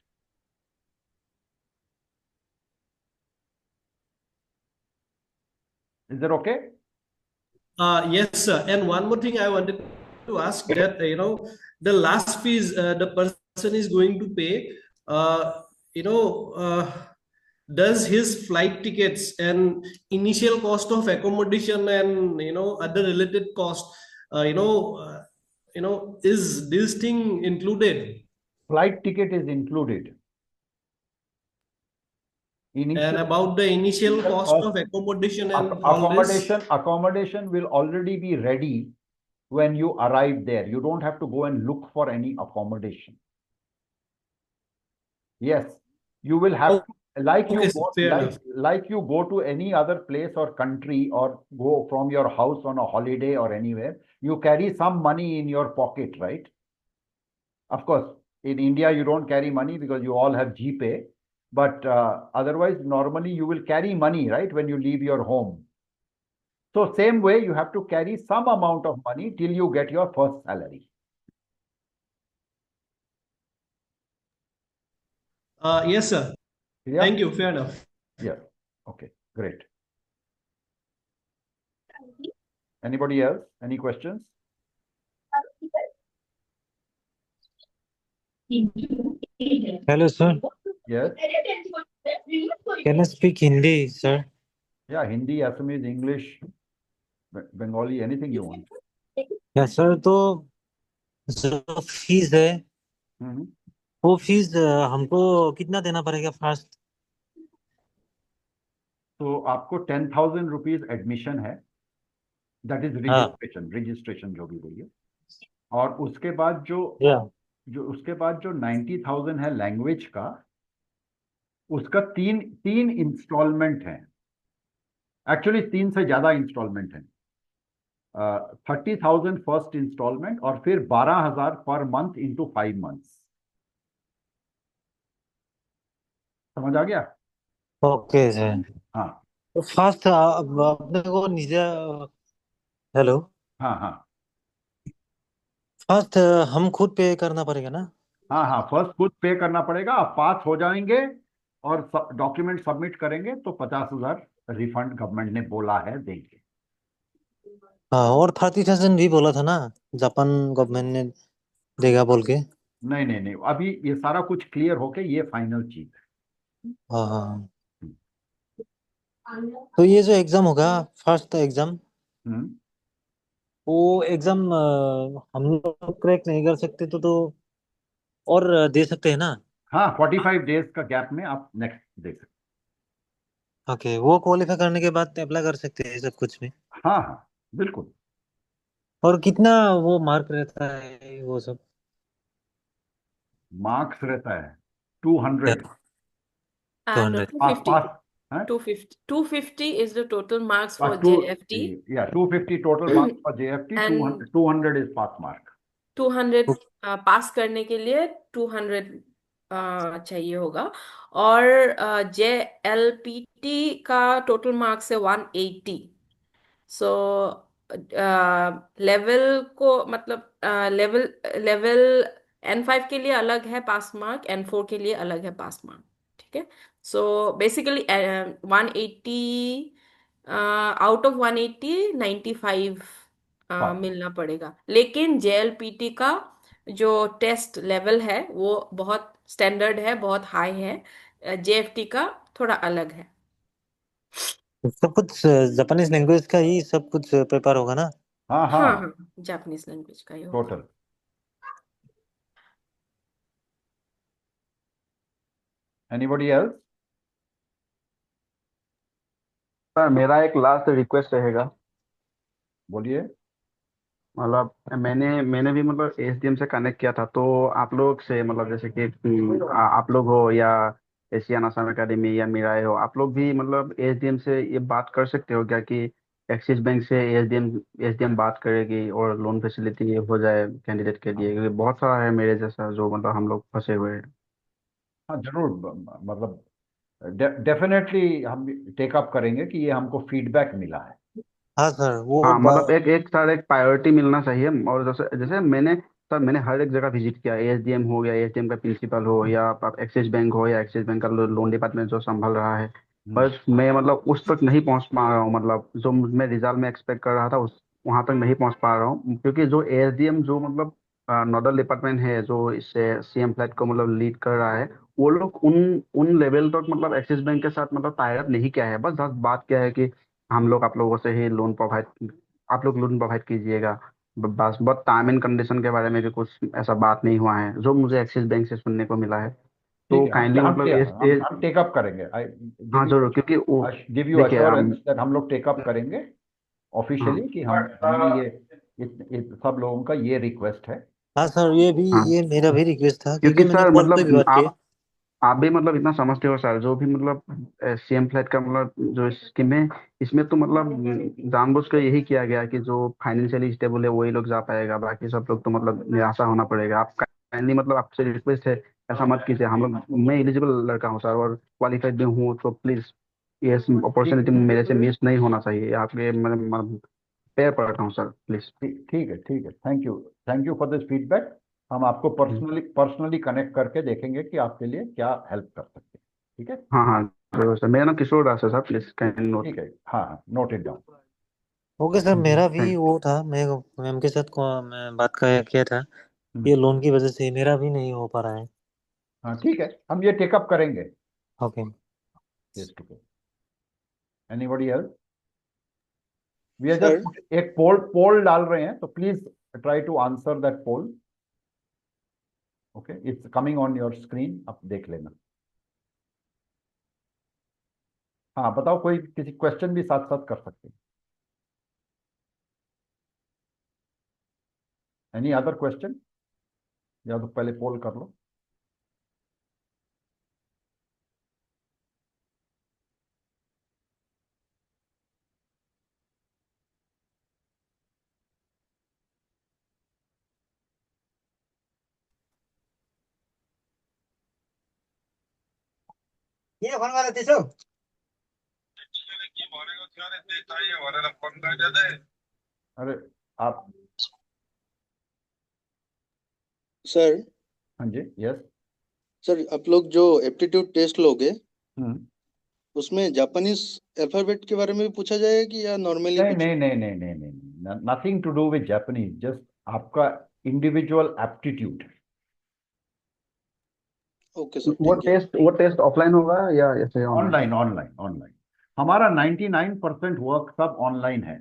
Is that okay? Yes, sir. And one more thing I wanted to ask that, the last fees the person is going to pay, does his flight tickets and initial cost of accommodation and, other related cost, is this thing included? Flight ticket is included. And about the initial cost of accommodation and all this? Accommodation will already be ready when you arrive there. You don't have to go and look for any accommodation. Yes, you will have to, like you go to any other place or country or go from your house on a holiday or anywhere, you carry some money in your pocket, right? Of course, in India, you don't carry money because you all have GPay. But otherwise, normally you will carry money, right, when you leave your home. So same way, you have to carry some amount of money till you get your first salary. Yes, sir. Yeah? Thank you. Fair enough. Yeah. Okay, great. Anybody else? Any questions? Hello, sir. Yes. Can I speak Hindi, sir? Yeah, Hindi, Assamese, English, Bengali, anything you want. Yes, sir. तो जो fees है वो fees हमको कितना देना पड़ेगा first? तो आपको 10,000 रुपीज एडमिशन है, दैट इज रजिस्ट्रेशन जो भी बोलिए, और उसके बाद जो 90,000 है लैंग्वेज का, उसका तीन इंस्टॉलमेंट है, एक्चुअली 3 से ज्यादा इंस्टॉलमेंट है। 30,000 फर्स्ट इंस्टॉलमेंट और फिर 12,000 पर मंथ इंटू 5 मंथ्स। समझ आ गया? Okay sir. हाँ, तो फर्स्ट अपने को निजे हेलो, हाँ, फर्स्ट हम खुद पे करना पड़ेगा ना? हाँ, फर्स्ट खुद पे करना पड़ेगा। आप पास हो जाएंगे और डॉक्यूमेंट सबमिट करेंगे तो 50,000 रिफंड गवर्नमेंट ने बोला है देंगे। हाँ, और 30,000 भी बोला था ना जापान गवर्नमेंट ने देगा बोल के। नहीं, अभी ये सारा कुछ क्लियर होके ये फाइनल चीज है। हाँ, तो ये जो एग्जाम होगा फर्स्ट एग्जाम, वो एग्जाम हम लोग क्रैक नहीं कर सकते तो और दे सकते हैं ना? हाँ, 45 डेज का गैप में आप नेक्स्ट दे सकते। ओके, वो क्वालिफाई करने के बाद अप्लाई कर सकते हैं सब कुछ में? हाँ, बिल्कुल। और कितना वो मार्क रहता है वो सब? मार्क्स रहता है 200। 250. Huh? 250 is the total marks for But two, JFT. yeah, 250 total marks for JFT, And 200 is pass mark. 200 पास करने के लिए 200 चाहिए होगा, और JLPT का टोटल मार्क्स है 180। सो लेवल को मतलब लेवल लेवल N5 के लिए अलग है पास मार्क, N4 के लिए अलग है पास मार्क, ठीक है। सो बेसिकली 180 आउट ऑफ 180 95 मिलना पड़ेगा। लेकिन JLPT का जो टेस्ट लेवल है वो बहुत स्टैंडर्ड है, बहुत हाई है। JFT का थोड़ा अलग है। सब कुछ जापानीज लैंग्वेज का ही सब कुछ पेपर होगा ना? हाँ हाँ हाँ, हाँ, जापानीज लैंग्वेज का ही होगा। टोटल। Anybody else? सर मेरा एक लास्ट रिक्वेस्ट रहेगा। बोलिए। मतलब मैंने भी मतलब एसडीएम से कनेक्ट किया था, तो आप लोग से मतलब जैसे कि आप लोग हो या एशियन असम एकेडमी या मिराई हो, आप लोग भी मतलब एसडीएम से ये बात कर सकते हो क्या कि एक्सिस बैंक से एसडीएम बात करेगी और लोन फैसिलिटी हो जाए कैंडिडेट के लिए, क्योंकि बहुत सारा है मेरे जैसा जो मतलब हम लोग फंसे हुए हैं। हाँ जरूर, मतलब डेफिनेटली हम टेकअप करेंगे कि ये हमको फीडबैक मिला है। हाँ सर, वो हाँ मतलब एक सर एक प्रायोरिटी मिलना चाहिए। और जैसे जैसे मैंने हर एक जगह विजिट किया, एएसडीएम हो या एएसडीएम का प्रिंसिपल हो या आप एक्सिस बैंक हो या एक्सिस बैंक का लोन डिपार्टमेंट जो संभाल रहा है, बस मैं मतलब उस तक नहीं पहुंच पा रहा हूँ। मतलब जो मैं रिजल्ट में एक्सपेक्ट कर रहा था उस वहां तक नहीं पहुंच पा रहा हूँ, क्योंकि जो एएसडीएम जो मतलब नोडल डिपार्टमेंट है जो इससे सीएम फ्लैट को मतलब लीड कर रहा है, वो लोग उन उन लेवल तक मतलब एक्सिस बैंक के साथ मतलब टाई अप नहीं किया है। बस बस बात क्या है कि हम लोग आप लोगों से ही लोन प्रोवाइड आप लोग लोन प्रोवाइड कीजिएगा, बस बहुत टाइम एंड कंडीशन के बारे में भी कुछ ऐसा बात नहीं हुआ है जो मुझे एक्सिस बैंक से सुनने को मिला है। ठीक तो है, काइंडली मतलब हम टेकअप करेंगे। आई हाँ जरूर, क्योंकि वो गिव यू देखिए अश्योरेंस दैट हम लोग टेकअप करेंगे ऑफिशियली कि हमने ये सब लोगों का ये रिक्वेस्ट है। हाँ सर, ये भी हाँ ये मेरा भी रिक्वेस्ट था, क्योंकि क्योंकि मैंने सर कॉल पे भी मतलब बात किया। आप भी मतलब इतना समझते हो सर, जो भी मतलब सीएम फ्लैट का मतलब जो स्कीम है, इसमें तो मतलब जानबूझ कर यही किया गया है कि जो फाइनेंशियली स्टेबल है वही लोग जा पाएगा, बाकी सब लोग तो मतलब निराशा होना पड़ेगा। आप काइंडली मतलब आपसे रिक्वेस्ट है ऐसा मत कीजिए। हम लोग मैं एलिजिबल लड़का हूँ सर और क्वालिफाइड भी हूँ, तो प्लीज ये अपॉर्चुनिटी मेरे से मिस नहीं होना चाहिए। आपके मैं पैर पड़ता हूँ सर, प्लीज। ठीक है, ठीक है, thank you for this feedback. हम आपको पर्सनली कनेक्ट करके देखेंगे कि आपके लिए क्या हेल्प कर सकते हैं। ठीक है, हाँ हाँ जरूर सर, मेरा नाम किशोर दास है सर, प्लीज कैन नोट। ठीक है, हाँ, note it down. Okay sir, मेरा भी थैंक वो था, मैं मैम के साथ मैं बात किया था, ये लोन की वजह से मेरा भी नहीं हो पा रहा है। हाँ ठीक है, हम ये टेकअप करेंगे। ओके। यस, ठीक है। Anybody else? We are sir just एक पोल डाल रहे हैं, तो please try to answer that poll. Okay, it's coming on your screen, आप देख लेना। हाँ बताओ, कोई किसी क्वेश्चन भी साथ साथ कर सकते हैं। Any other question? या तो पहले पोल कर लो। अरे आप, सर हाँ जी, यस। सर आप लोग जो एप्टीट्यूड टेस्ट लोगे हम्म, उसमें जापानीज अल्फाबेट के बारे में भी पूछा जाएगा कि या नॉर्मली नहीं कुछ? नहीं नहीं नहीं नहीं नहीं, nothing to do with Japanese, just आपका individual aptitude. Okay sir, thank you. वो टेस्ट ऑफलाइन होगा या ऐसे ऑनलाइन? ऑनलाइन ऑनलाइन ऑनलाइन, हमारा 99% वर्क सब ऑनलाइन है।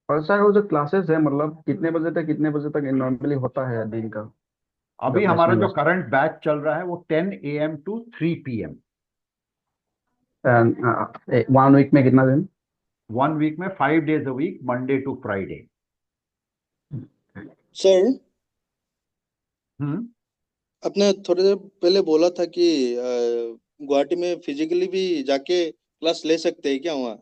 और सर वो जो क्लासेस है मतलब कितने बजे तक कितने बजे तक नॉर्मली होता है दिन का, अभी जब हमारा लेसन जो करंट बैच चल रहा है वो 10 AM to 3 PM। 1 वीक में कितना दिन? 1 वीक में 5 days a week, Monday to Friday. Sir hmm, आपने थोड़ी देर पहले बोला था कि गुवाहाटी में फिजिकली भी जाके क्लास ले सकते हैं क्या वहाँ?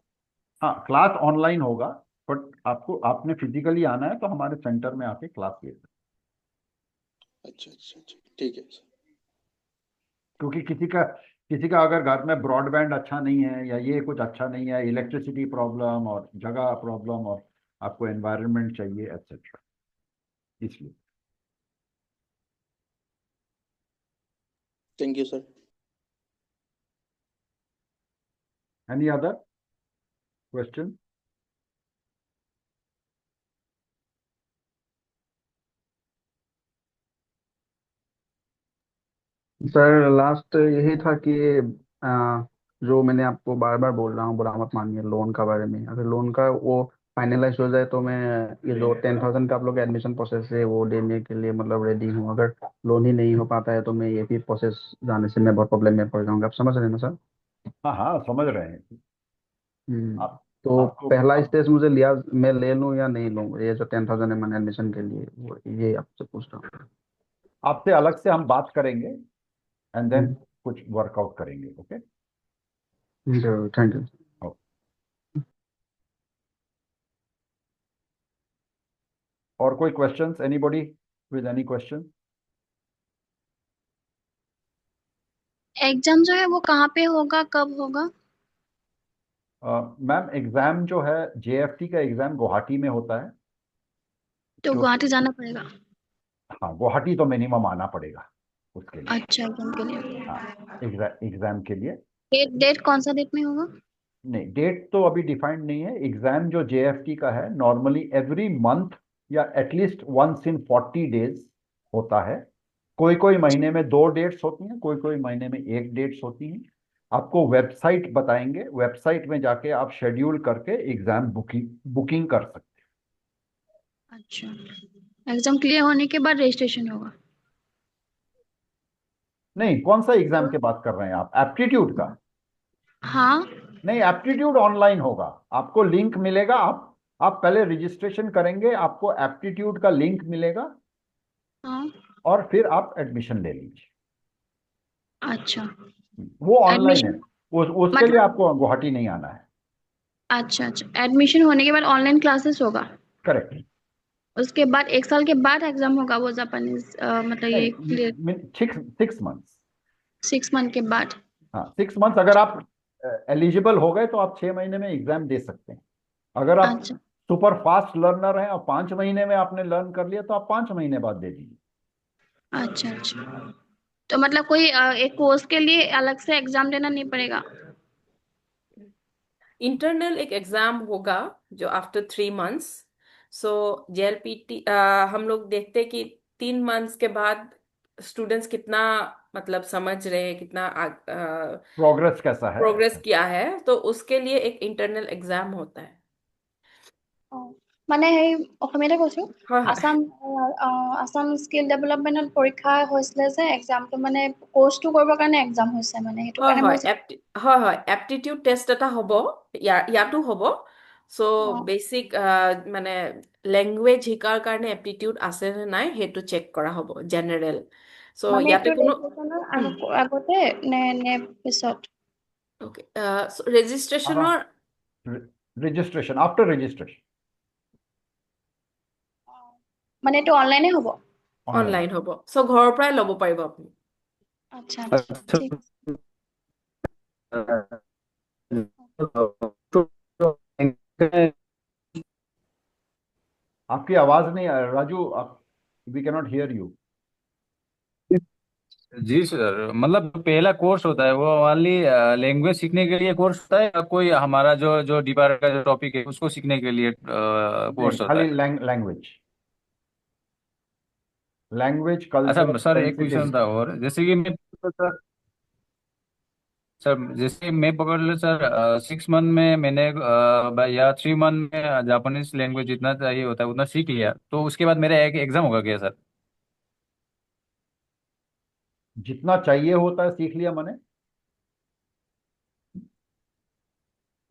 हाँ, क्लास ऑनलाइन होगा, बट आपने फिजिकली आना है तो हमारे सेंटर में आके क्लास ले सकते हैं। अच्छा अच्छा अच्छा, ठीक है सर। क्योंकि किसी का अगर घर में ब्रॉडबैंड अच्छा नहीं है या ये कुछ अच्छा नहीं है, इलेक्ट्रिसिटी प्रॉब्लम और जगह प्रॉब्लम और आपको एनवायरनमेंट चाहिए एक्सेट्रा, इसलिए। Thank you sir. Any other question? Sir last यही था कि जो मैंने आपको बार बार बोल रहा हूँ, बुरा मत मानिए, लोन का बारे में। अगर लोन का वो फाइनलाइज हो जाए तो मैं ये जो 10,000 का आप लोग एडमिशन प्रोसेस है वो देने के लिए मतलब रेडी हूँ। अगर लोन ही नहीं हो पाता है तो मैं ये भी प्रोसेस जाने से मैं बहुत प्रॉब्लम में पड़ जाऊंगा। आप समझ रहे हैं ना सर? हाँ हाँ, समझ रहे हैं। आप तो आपको पहला स्टेज मुझे लिया, मैं ले लूँ या नहीं लूँ? ये जो 10,000 है मैंने एडमिशन के लिए, वो ये आपसे पूछ रहा आपसे अलग से हम बात करेंगे एंड देन हूँ। कुछ वर्कआउट करेंगे। ओके, जरूर, थैंक यू। और कोई questions? Anybody with any question? Exam जो है वो कहाँ पे होगा, कब होगा? मैम, एग्जाम जो है जेएफटी का एग्जाम गुवाहाटी में होता है। तो जो गुवाहाटी जाना पड़ेगा? हाँ, गुवाहाटी तो मिनिमम आना पड़ेगा उसके लिए। अच्छा, एग्जाम के लिए। हाँ, एग्जाम के लिए। डेट डेट कौन सा डेट में होगा? नहीं, डेट तो अभी डिफाइंड नहीं है। एग्जाम जो जेएफटी का है नॉर्मली एवरी मंथ या एटलीस्ट वंस इन 40 डेज होता है। कोई कोई महीने में 2 डेट्स होती हैं, कोई कोई महीने में 1 डेट्स होती हैं। आपको वेबसाइट बताएंगे, वेबसाइट में जाके आप शेड्यूल करके एग्जाम बुकिंग कर सकते अच्छा, एग्जाम क्लियर होने के बाद रजिस्ट्रेशन होगा? हैं। नहीं, कौन सा एग्जाम की बात कर रहे हैं आप? एप्टीट्यूड का? हाँ। नहीं, एप्टीट्यूड ऑनलाइन होगा। आपको लिंक मिलेगा, आप पहले रजिस्ट्रेशन करेंगे, आपको एप्टीट्यूड का लिंक मिलेगा हाँ। और फिर आप एडमिशन ले लीजिए। अच्छा, वो ऑनलाइन है। एडमिशन उसके लिए मतलब, आपको गुवाहाटी नहीं आना है। अच्छा अच्छा, एडमिशन होने के बाद ऑनलाइन क्लासेस होगा? करेक्ट। उसके बाद 1 साल के बाद एग्जाम होगा वो जापानीज मतलब ये क्लियर? नहीं, 6 मंथ्स। 6 मंथ के बाद? हाँ, 6 मंथ्स। अगर आप एलिजिबल हो गए तो आप 6 महीने में एग्जाम दे सकते हैं। अगर आप अच्छा सुपर फास्ट लर्नर हैं और 5 महीने में आपने लर्न कर लिया तो आप 5 महीने बाद दे दीजिए। अच्छा अच्छा, तो मतलब कोई एक कोर्स के लिए अलग से एग्जाम देना नहीं पड़ेगा? इंटरनल एक एग्जाम होगा जो आफ्टर 3 मंथ्स। सो जेएलपीटी हम लोग देखते हैं कि 3 मंथ्स के बाद स्टूडेंट्स कितना मतलब समझ रहे हैं, कितना प्रोग्रेस कैसा है? प्रोग्रेस किया है, तो उसके लिए एक इंटरनल एग्जाम होता है। মানে সেই অসমীয়াতে কৈছো, হয় হয় আসাম আসাম স্কিল ডেভেলপমেন্টত পৰীক্ষা হৈছিলে যে এক্সামটো মানে কোৰ্সটো কৰিবৰ কাৰণে এক্সাম হৈছে, মানে সেইটো হয় কাৰণে হয় মই হয় হয় এপ্টিটিউড টেষ্ট এটা হ'ব, ইয়াতো হ'ব। চ' বেচিক মানে লেংগুৱেজ শিকাৰ কাৰণে এপ্টিটিউড আছে নে নাই সেইটো চেক কৰা হ'ব, জেনেৰেল। চ' মানে ইয়াতে এইটো কোনো ৰেজিষ্ট্ৰেচনৰ আগতে নে পিছত? ওকে, ৰেজিষ্ট্ৰেশ্যনৰ रजिस्ट्रेशन, आफ्टर रजिस्ट्रेशन মানে এইটো অনলাইনে হ'ব? অনলাইন হ'ব। চ' ঘৰৰ পৰাই ল'ব পাৰিব আপুনি। আচ্ছা আচ্ছা, ঠিক আছে। आपकी आवाज नहीं आ रही राजू, आप we can not hear you. जी सर, मतलब पहला कोर्स होता है वो वाली लैंग्वेज सीखने के लिए कोर्स होता है, या कोई हमारा जो जो डिपार्टमेंट का जो टॉपिक है उसको सीखने के लिए नहीं, कोर्स होता खाली है? लैंग्वेज। लैंग्वेज, अच्छा कल्चर, सर, एक क्वेश्चन सेंसिटिविटी। था और जैसे कि मैं सर जैसे मैं पकड़ लो सर, 6 मंथ में मैंने या 3 मंथ में जापानीज लैंग्वेज जितना चाहिए होता है उतना सीख लिया, तो उसके बाद मेरा एक एग्जाम होगा क्या सर? जितना चाहिए होता है सीख लिया मैंने।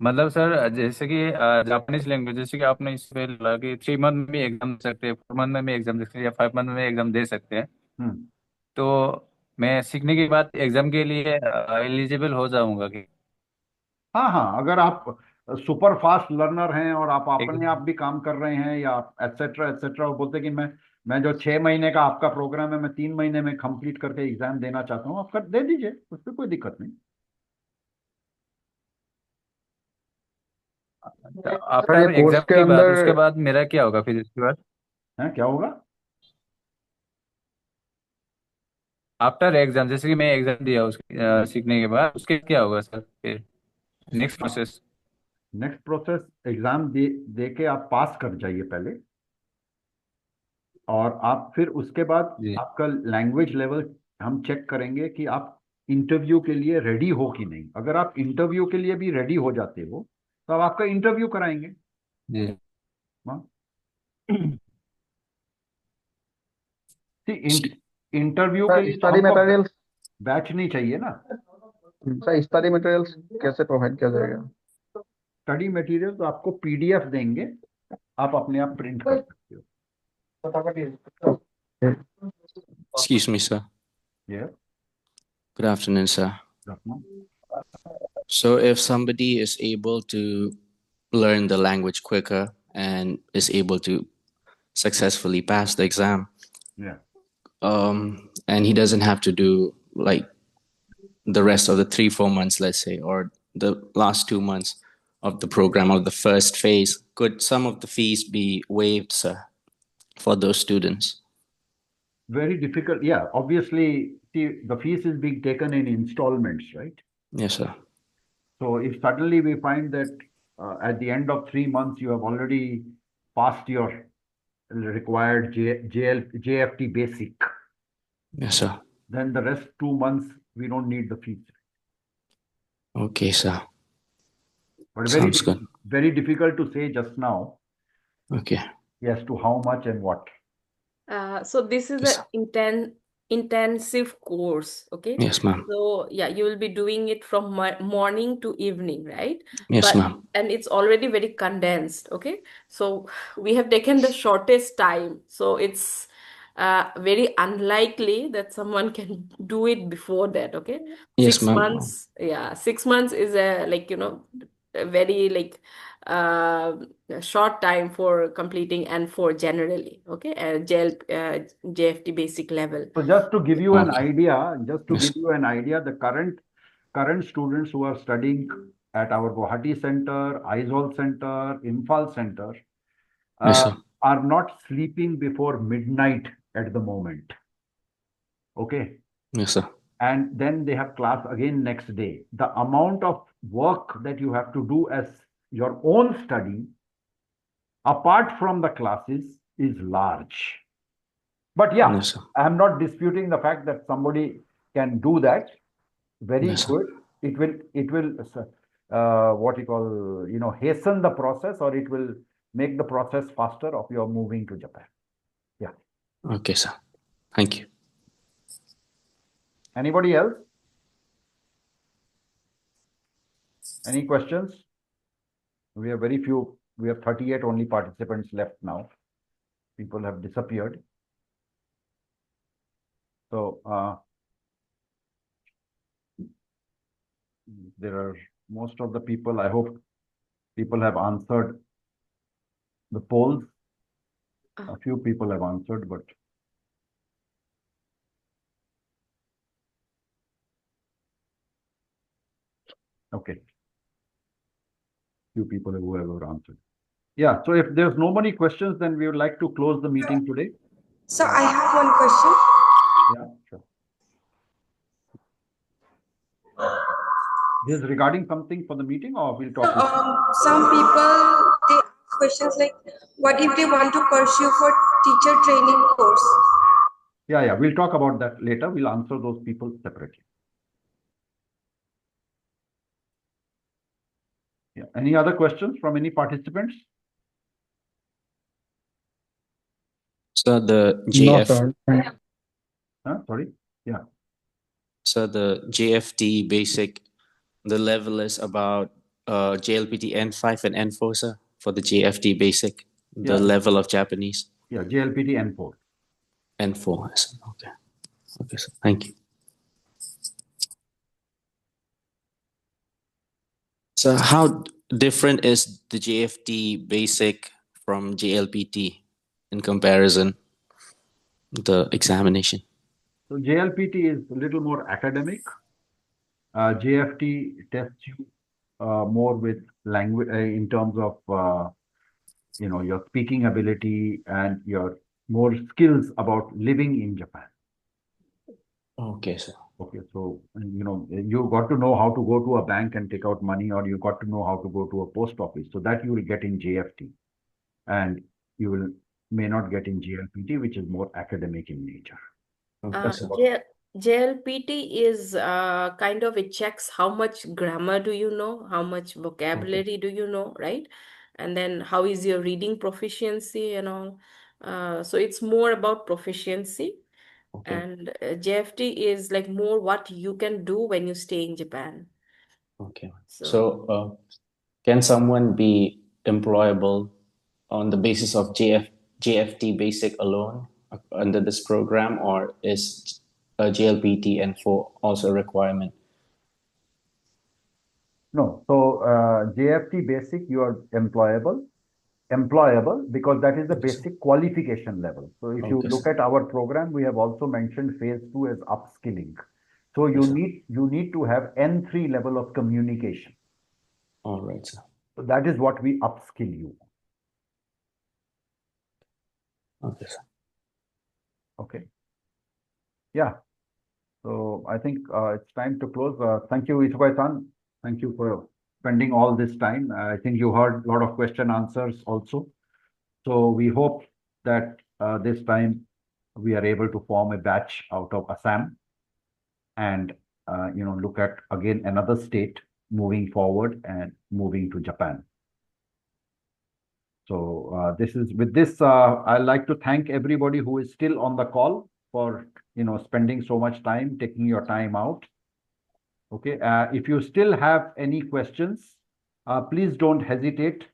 मतलब सर जैसे कि जापानीज लैंग्वेज, जैसे कि आपने इस पे बोला कि 3 मंथ में एग्जाम दे सकते हैं, 4 मंथ में भी एग्जाम दे सकते हैं, या 5 मंथ में एग्जाम दे सकते हैं। हम्म तो मैं सीखने के बाद एग्जाम के लिए एलिजिबल हो जाऊंगा कि हाँ हाँ, अगर आप सुपर फास्ट लर्नर हैं और आप अपने आप भी काम कर रहे हैं या एटसेट्रा एटसेट्रा, वो बोलते हैं कि मैं जो 6 महीने का आपका प्रोग्राम है मैं 3 महीने में कंप्लीट करके एग्जाम देना चाहता हूँ, आप कर दे दीजिए, उसमें कोई दिक्कत नहीं। आफ्टर ये कोर्स एग्जाम के के बाद अंदर उसके बाद मेरा क्या होगा फिर इसके बाद? है क्या होगा? आफ्टर एग्जाम, जैसे कि मैं एग्जाम दिया उसके सीखने के बाद उसके क्या होगा सर फिर next process? Next process, exam दे के आप पास कर जाइए पहले, और आप फिर उसके बाद जी आपका लैंग्वेज लेवल हम चेक करेंगे कि आप इंटरव्यू के लिए रेडी हो कि नहीं। अगर आप इंटरव्यू के लिए भी रेडी हो जाते हो तो अब आपका इंटरव्यू कराएंगे। जी हाँ, इंटरव्यू के लिए तो स्टडी हमको मटेरियल्स बैच नहीं चाहिए ना। सर, स्टडी मटेरियल्स कैसे प्रोवाइड किया जाएगा? स्टडी मटेरियल तो आपको पीडीएफ देंगे, आप अपने आप प्रिंट कर सकते हो। Excuse me, sir. Yeah. Good afternoon, sir. Good afternoon. So if somebody is able to learn the language quicker and is able to successfully pass the exam, Yeah. and he doesn't have to do like the rest of the 3-4 months, let's say, or the last 2 months of the program of the first phase, could some of the fees be waived, sir, for those students? Very difficult. Yeah, obviously, see, the fees is being taken in installments, right? Yes, sir. So if suddenly we find that at the end of 3 months you have already passed your required JFT basic, Yes, sir. then the rest 2 months we don't need the fees. Okay, sir. But Sounds good. very difficult to say just now Okay. as to how much and what. So this is Yes, an intensive course, okay? Yes, ma'am. So yeah, you will be doing it from morning to evening, right? Yes, ma'am. And it's already very condensed, okay? So we have taken the shortest time. So it's very unlikely that someone can do it before that, okay? Yes, 6 ma'am. months, yeah, 6 months is a a very short time for completing N4 generally, okay? JFT basic level. So just to give you an Okay. idea, Yes. the current students who are studying at our Guwahati Center, Aizawl Center, Imphal Center, Yes, sir. are not sleeping before midnight at the moment. Okay. Yes, sir. And then they have class again next day. The amount of work that you have to do as your own study, apart from the classes, is large. But yeah, Yes, sir. I am not disputing the fact that somebody can do that. Very Yes, sir. good. It will what you call, hasten the process, or it will make the process faster of your moving to Japan. Yeah. Okay, sir. Thank you. Anybody else? Any questions? We have very few. We have 38 only participants left now. People have disappeared. So there are most of the people. I hope people have answered the polls. A few people have answered, but okay. Few people who have answered. Yeah. So if there's no many questions, then we would like to close the meeting today. So I have one question. Yeah, sure. This is regarding something for the meeting, or we'll talk. Some people, they ask questions like, what if they want to pursue for teacher training course? Yeah, we'll talk about that later. We'll answer those people separately. Yeah. Any other questions from any participants? So the No, JF, sir. Sorry. Yeah. so the JFT basic, the level is about JLPT N5 and N4, sir, for the JFT basic, the Yeah. level of Japanese. Yeah, JLPT N4. N4, sir. Okay. Okay, sir. Thank you. So how different is the JFT basic from JLPT in comparison, the examination? So JLPT is a little more academic. JFT tests you more with language in terms of your speaking ability and your more skills about living in Japan. Okay, sir. Okay, so you got to know how to go to a bank and take out money, or you got to know how to go to a post office. So that you will get in JFT, and you may not get in JLPT, which is more academic in nature. JLPT is kind of, it checks how much grammar do you know, how much vocabulary do you know, right? And then how is your reading proficiency and all. So it's more about proficiency. And JFT is like more what you can do when you stay in Japan. Okay. So can someone be employable on the basis of JFT basic alone under this program, or is JLPT N4 also a requirement? No. So JFT basic, you are employable because that is the basic qualification level. So if you look at our program, we have also mentioned phase 2 as upskilling. So you need to have N3 level of communication. All right, sir. So that is what we upskill you. Okay, sir. Okay. Yeah. So I think it's time to close. Thank you, Isogai-san. Thank you for spending all this time. I think you heard a lot of question answers also. So we hope that this time we are able to form a batch out of Assam and look at again another state moving forward and moving to Japan. So with this, I'd like to thank everybody who is still on the call for spending so much time, taking your time out. Okay, if you still have any questions, please don't hesitate.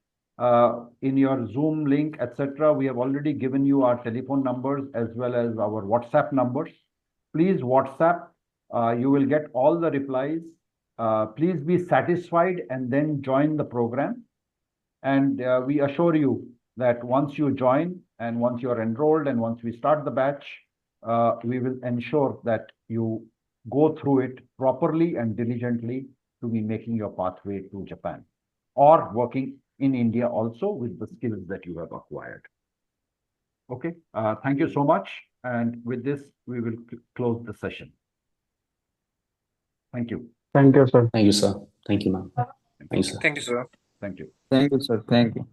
In your Zoom link, etc., we have already given you our telephone numbers as well as our WhatsApp numbers. Please WhatsApp. You will get all the replies. Please be satisfied and then join the program. And we assure you that once you join and once you're enrolled and once we start the batch, we will ensure that you go through it properly and diligently to be making your pathway to Japan or working in India also with the skills that you have acquired. Okay, thank you so much. And with this, we will close the session. Thank you. Thank you, sir. Thank you, sir. Thank you, ma'am. Thank you, sir. Thank you, sir. Thank you. Thank you, sir. Thank you.